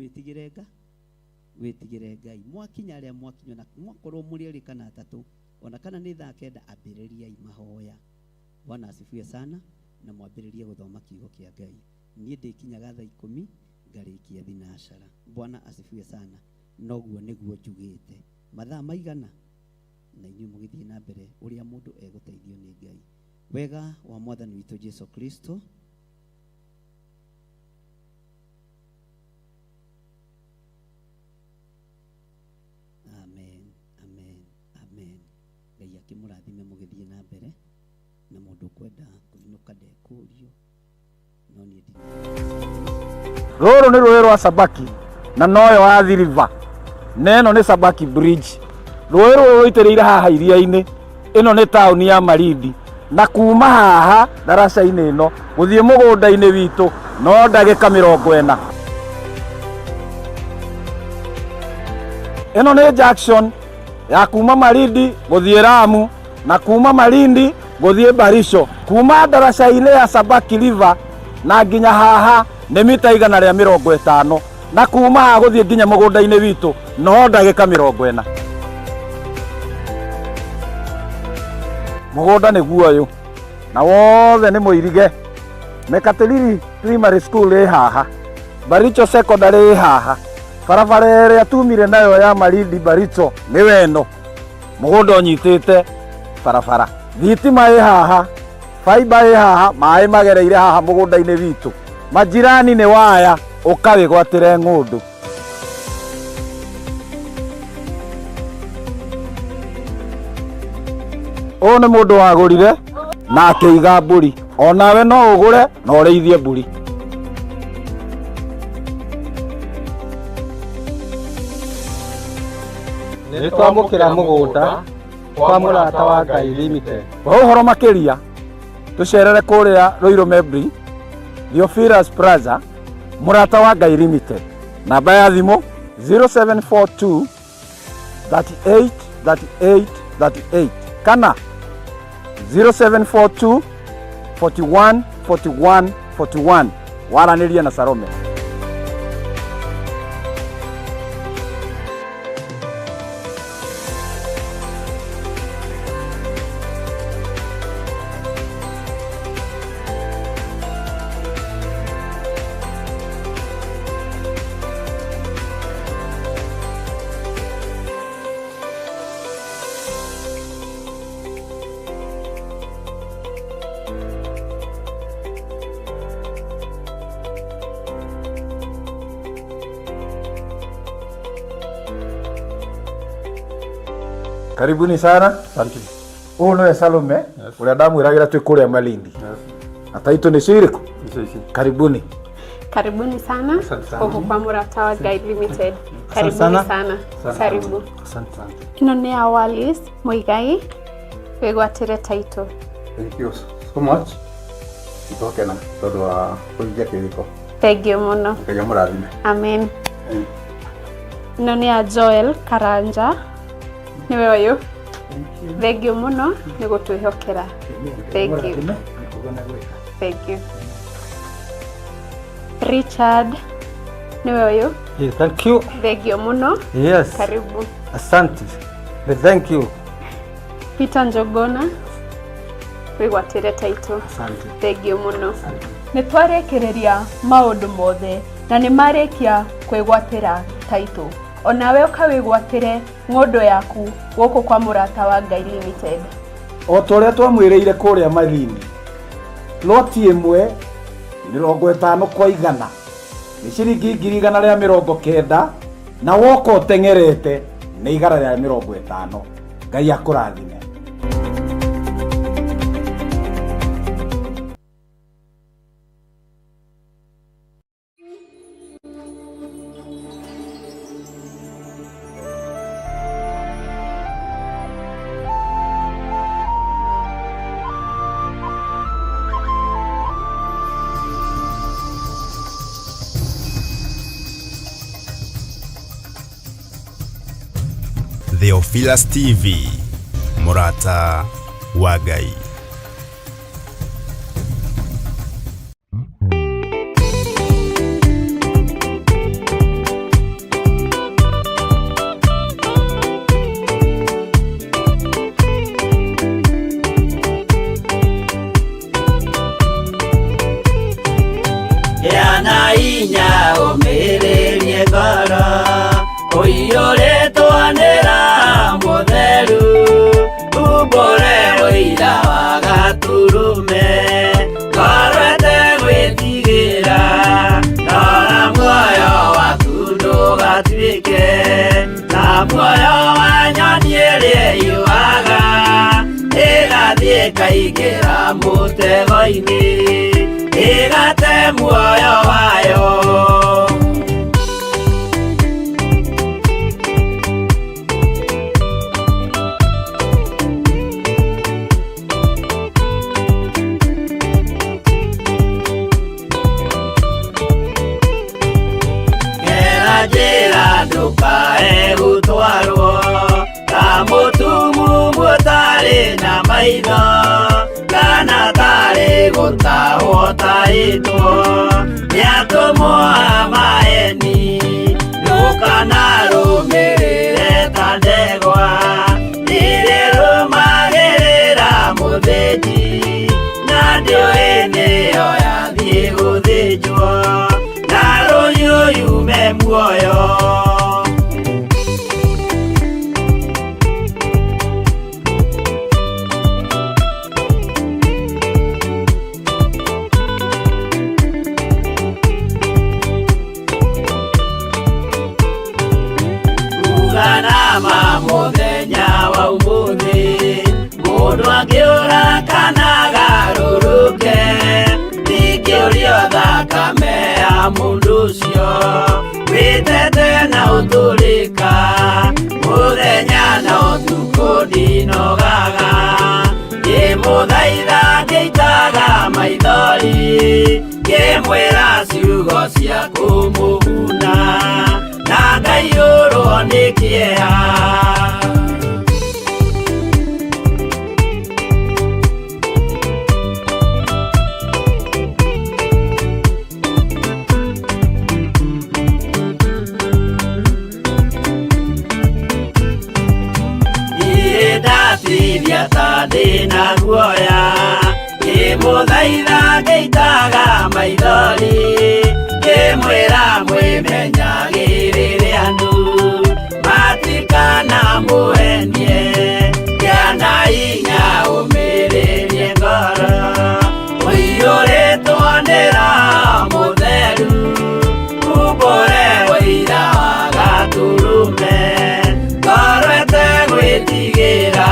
Speaker 1: wĩtigĩre Ngai. Mwakinya arĩa mwakinywo na mwakorwo mũrĩ erĩ kana atatũ, ona kana nĩ thaa 9, ambĩrĩriai mahoya. Bwana asifiwe sana, na mwambĩrĩrie gũthoma kiugo kĩa Ngai. Niĩ ndĩkinyaga thaa 10 ngarĩkia thinashara. Bwana asifiwe sana. Noguo nĩguo njugĩte. Mathaa maigana na inyuĩ mũgĩthiĩ na mbere ũrĩa mũndũ egũteithio nĩ Ngai. Wega wa Mwathani witũ Jesu Kristo, amen, amen, amen. Ngai akĩmũrathime mũgĩthiĩ na mbere, na mũndũ kwenda kũinũka ndekũrio no niĩ
Speaker 15: rũrũ nĩ rũĩ rwa Sabaki na noyo wa Athi River, na ĩno nĩ Sabaki Bridge. Rũĩ rũrũ rũitĩrĩire haha iria-inĩ, ĩno nĩ taũni ya Malindi, na kuma haha daraca-inĩ ĩno gũthiĩ mũgũnda-inĩ witũ no ndagĩka 40. Ĩno nĩ junction ya kuma Malindi gũthiĩ Lamu, na kuma Malindi gũthiĩ Barisho. Kuma daraca-inĩ ya Sabaki River na nginya haha nĩ mita 150, na kuma haha gũthiĩ nginya mũgũnda-inĩ witũ no ndagĩka 40. Mũgũnda nĩguo ũyũ na wothe nĩ mũirige. Mekatilili Primary School ĩ haha, Baricho Secondary ĩ haha, barabara ĩrĩa tumire nayo ya Malindi Baricho nĩ weno, mũgũnda ũnyitĩte barabara. Thitima ĩ haha, fiber ĩ haha, maĩ magereire haha mũgũnda-inĩ witũ. Majirani nĩ waya, ũkawĩgwatĩre ng'ũndũ. Ũyũ nĩ mũndũ wagũrire na akĩiga mbũri, onawe no ũgũre na ũrĩithie mbũri. nĩ twamũkĩra mũgũnda kwa mũrata wa Ngai Limited. Kwa ũhoro makĩria tũcerere kũrĩa Ruiru Mebri, Theophilus Plaza, mũrata wa Ngai Limited. Namba ya thimũ 0742 38 38 38 kana 0742 41 41 41. Waranĩria na Salome. Karibuni sana. Asante. Huyu ni Salome, ule ndamwiragira twi kuria Malindi. Ata itu ni ciriko? Karibuni.
Speaker 16: Karibuni sana. Huko kwa mũrata wa Ngai Limited. Karibuni sana. Karibu.
Speaker 15: Asante sana.
Speaker 16: Ino ni Awalis Muigai wegwatire title.
Speaker 17: Thank you so much. Itokena todo wa kuingia kiriko.
Speaker 16: Thank you muno.
Speaker 17: Ngai mũrathime.
Speaker 16: Amen. Ino ni Joel Karanja. Niwe uyu. Thank you muno ni gutwihokera. Thank you. Thank you. Richard niwe uyu.
Speaker 15: Yes, thank you.
Speaker 16: Thank you muno.
Speaker 15: Yes.
Speaker 16: Karibu.
Speaker 15: Asante. Thank you.
Speaker 16: Peter Njogona wigwatire title.
Speaker 15: Asante.
Speaker 16: Thank you muno. Ni twarekereria maundu mothe na ni marekia kwigwatira title. Onawe ukawigwatire ng'ondo yaku goko kwa mũrata wa Ngai Limited.
Speaker 15: O toria twamwĩrĩire kũrĩa Malindi, loti ĩmwe 50 kwa 100 nĩ ciringi 190 na woka ũteng'erete nĩ 150. Ngai akũrathime.
Speaker 13: Theophilus TV, mũrata wa Ngai.
Speaker 1: Yana inya ũmĩrĩrie ngoro ũiyũrĩtwanĩra mũtheru umbũre ũira wa gaturume korwete gwĩtigĩra rora muoyo waku ndũgatuĩke na muoyo wa nyoni ĩrĩa yuaga ĩgathiĩ ĩkaingĩra mũtego-inĩ ĩgate muoyo wayo. Ndukae gũtwarwo ta mũtumumu ũtarĩ na maitho kana tarĩ gũtahwo taĩtwo nĩ atũmwo a maeni. Ndũkanarũmĩrĩre ta ndegwa irĩ rũmagĩrĩra mũthĩnji na ndĩũĩ nĩyo yathiĩ gũthĩnjwo na rũnyũyume muoyo. Mũthenya wa ũmũthĩ mũndũ angĩũra kana garũrũke ndingĩũrio thakame ya mũndũ ũcio wĩtete na ũtũrĩka mũthenya
Speaker 18: tuko ndinogaga ngĩmũthaitha ngĩitaga maithori ngĩmwĩra ciugo cia kũmũguna na ngaiyũrwo nĩ kĩeha. Ndatithia ta ndĩna guoya ngĩmũthaitha ngĩitaga maithori ngĩmwĩra mwĩmenyagĩrĩre andũ matikana mũhenie gĩana hinya ũmĩrĩrie ngoro ũiyũrĩtwo nĩ Roho Mũtheru umbũre ũira wa Gatũrũme ngoro ĩtegwĩtigĩra.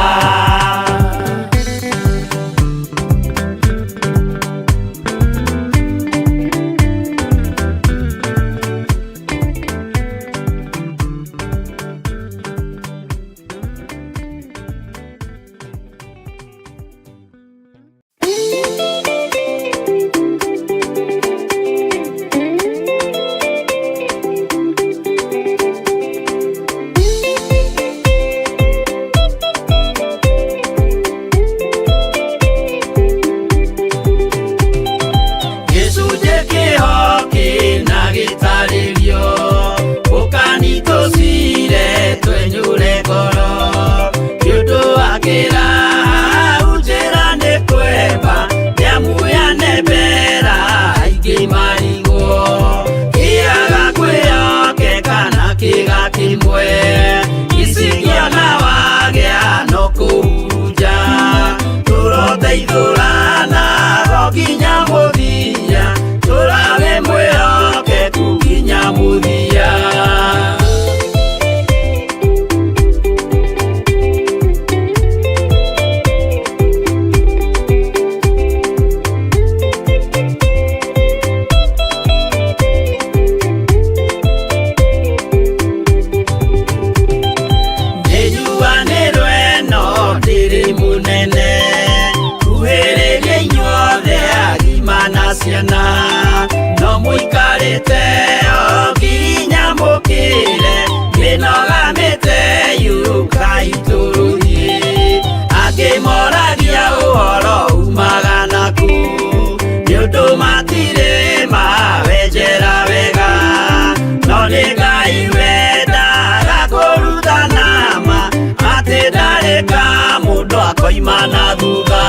Speaker 18: No mũikarĩte o nginya mũkĩre mĩnogamĩte yukai tũrũthiĩ angĩmoragia ũhoro umaga naku nĩũndũ matirĩ mawenjera wega no nĩ Ngai wendaga kũruta nama atĩ ndarĩka mũndũ akoima na thutha.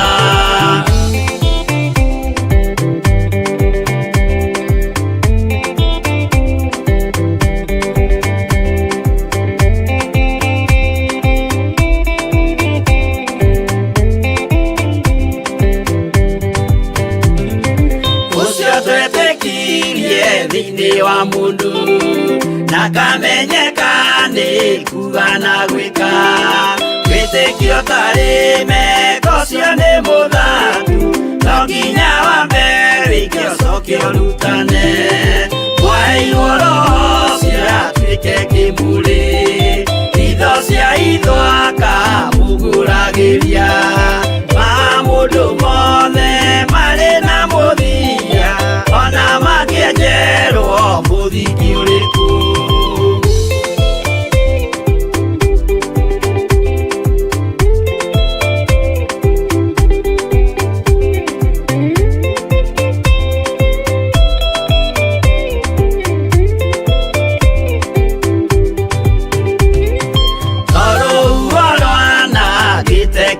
Speaker 18: Thĩinĩ wa mũndũ na kamenyeka nĩ kuga na gwĩka wĩtĩkio tarĩ meko cio nĩ mũthatu no nginya wambe wĩke ũcoke ũrutane mwaheirwo roho cio atuĩke kĩmũrĩ itho cia ithwaka muguragĩria ma mũndũ mothe marĩ na mũthia ona makĩenjerwo mũthingi ũrĩkũ.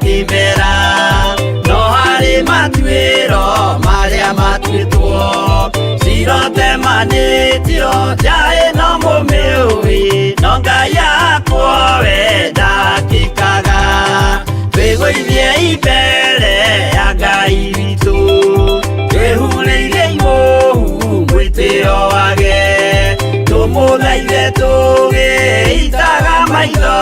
Speaker 18: Kĩmera no harĩ matuĩro marĩa matuĩtwo cirotemanĩtio njaĩ no mũmĩũĩ no Ngai akwo we ndakĩkaga twĩgũithie imbere ya Ngai witũ twĩhurĩire imũhu mwĩtĩo wage tũmũthaithe tũgĩitaga maitho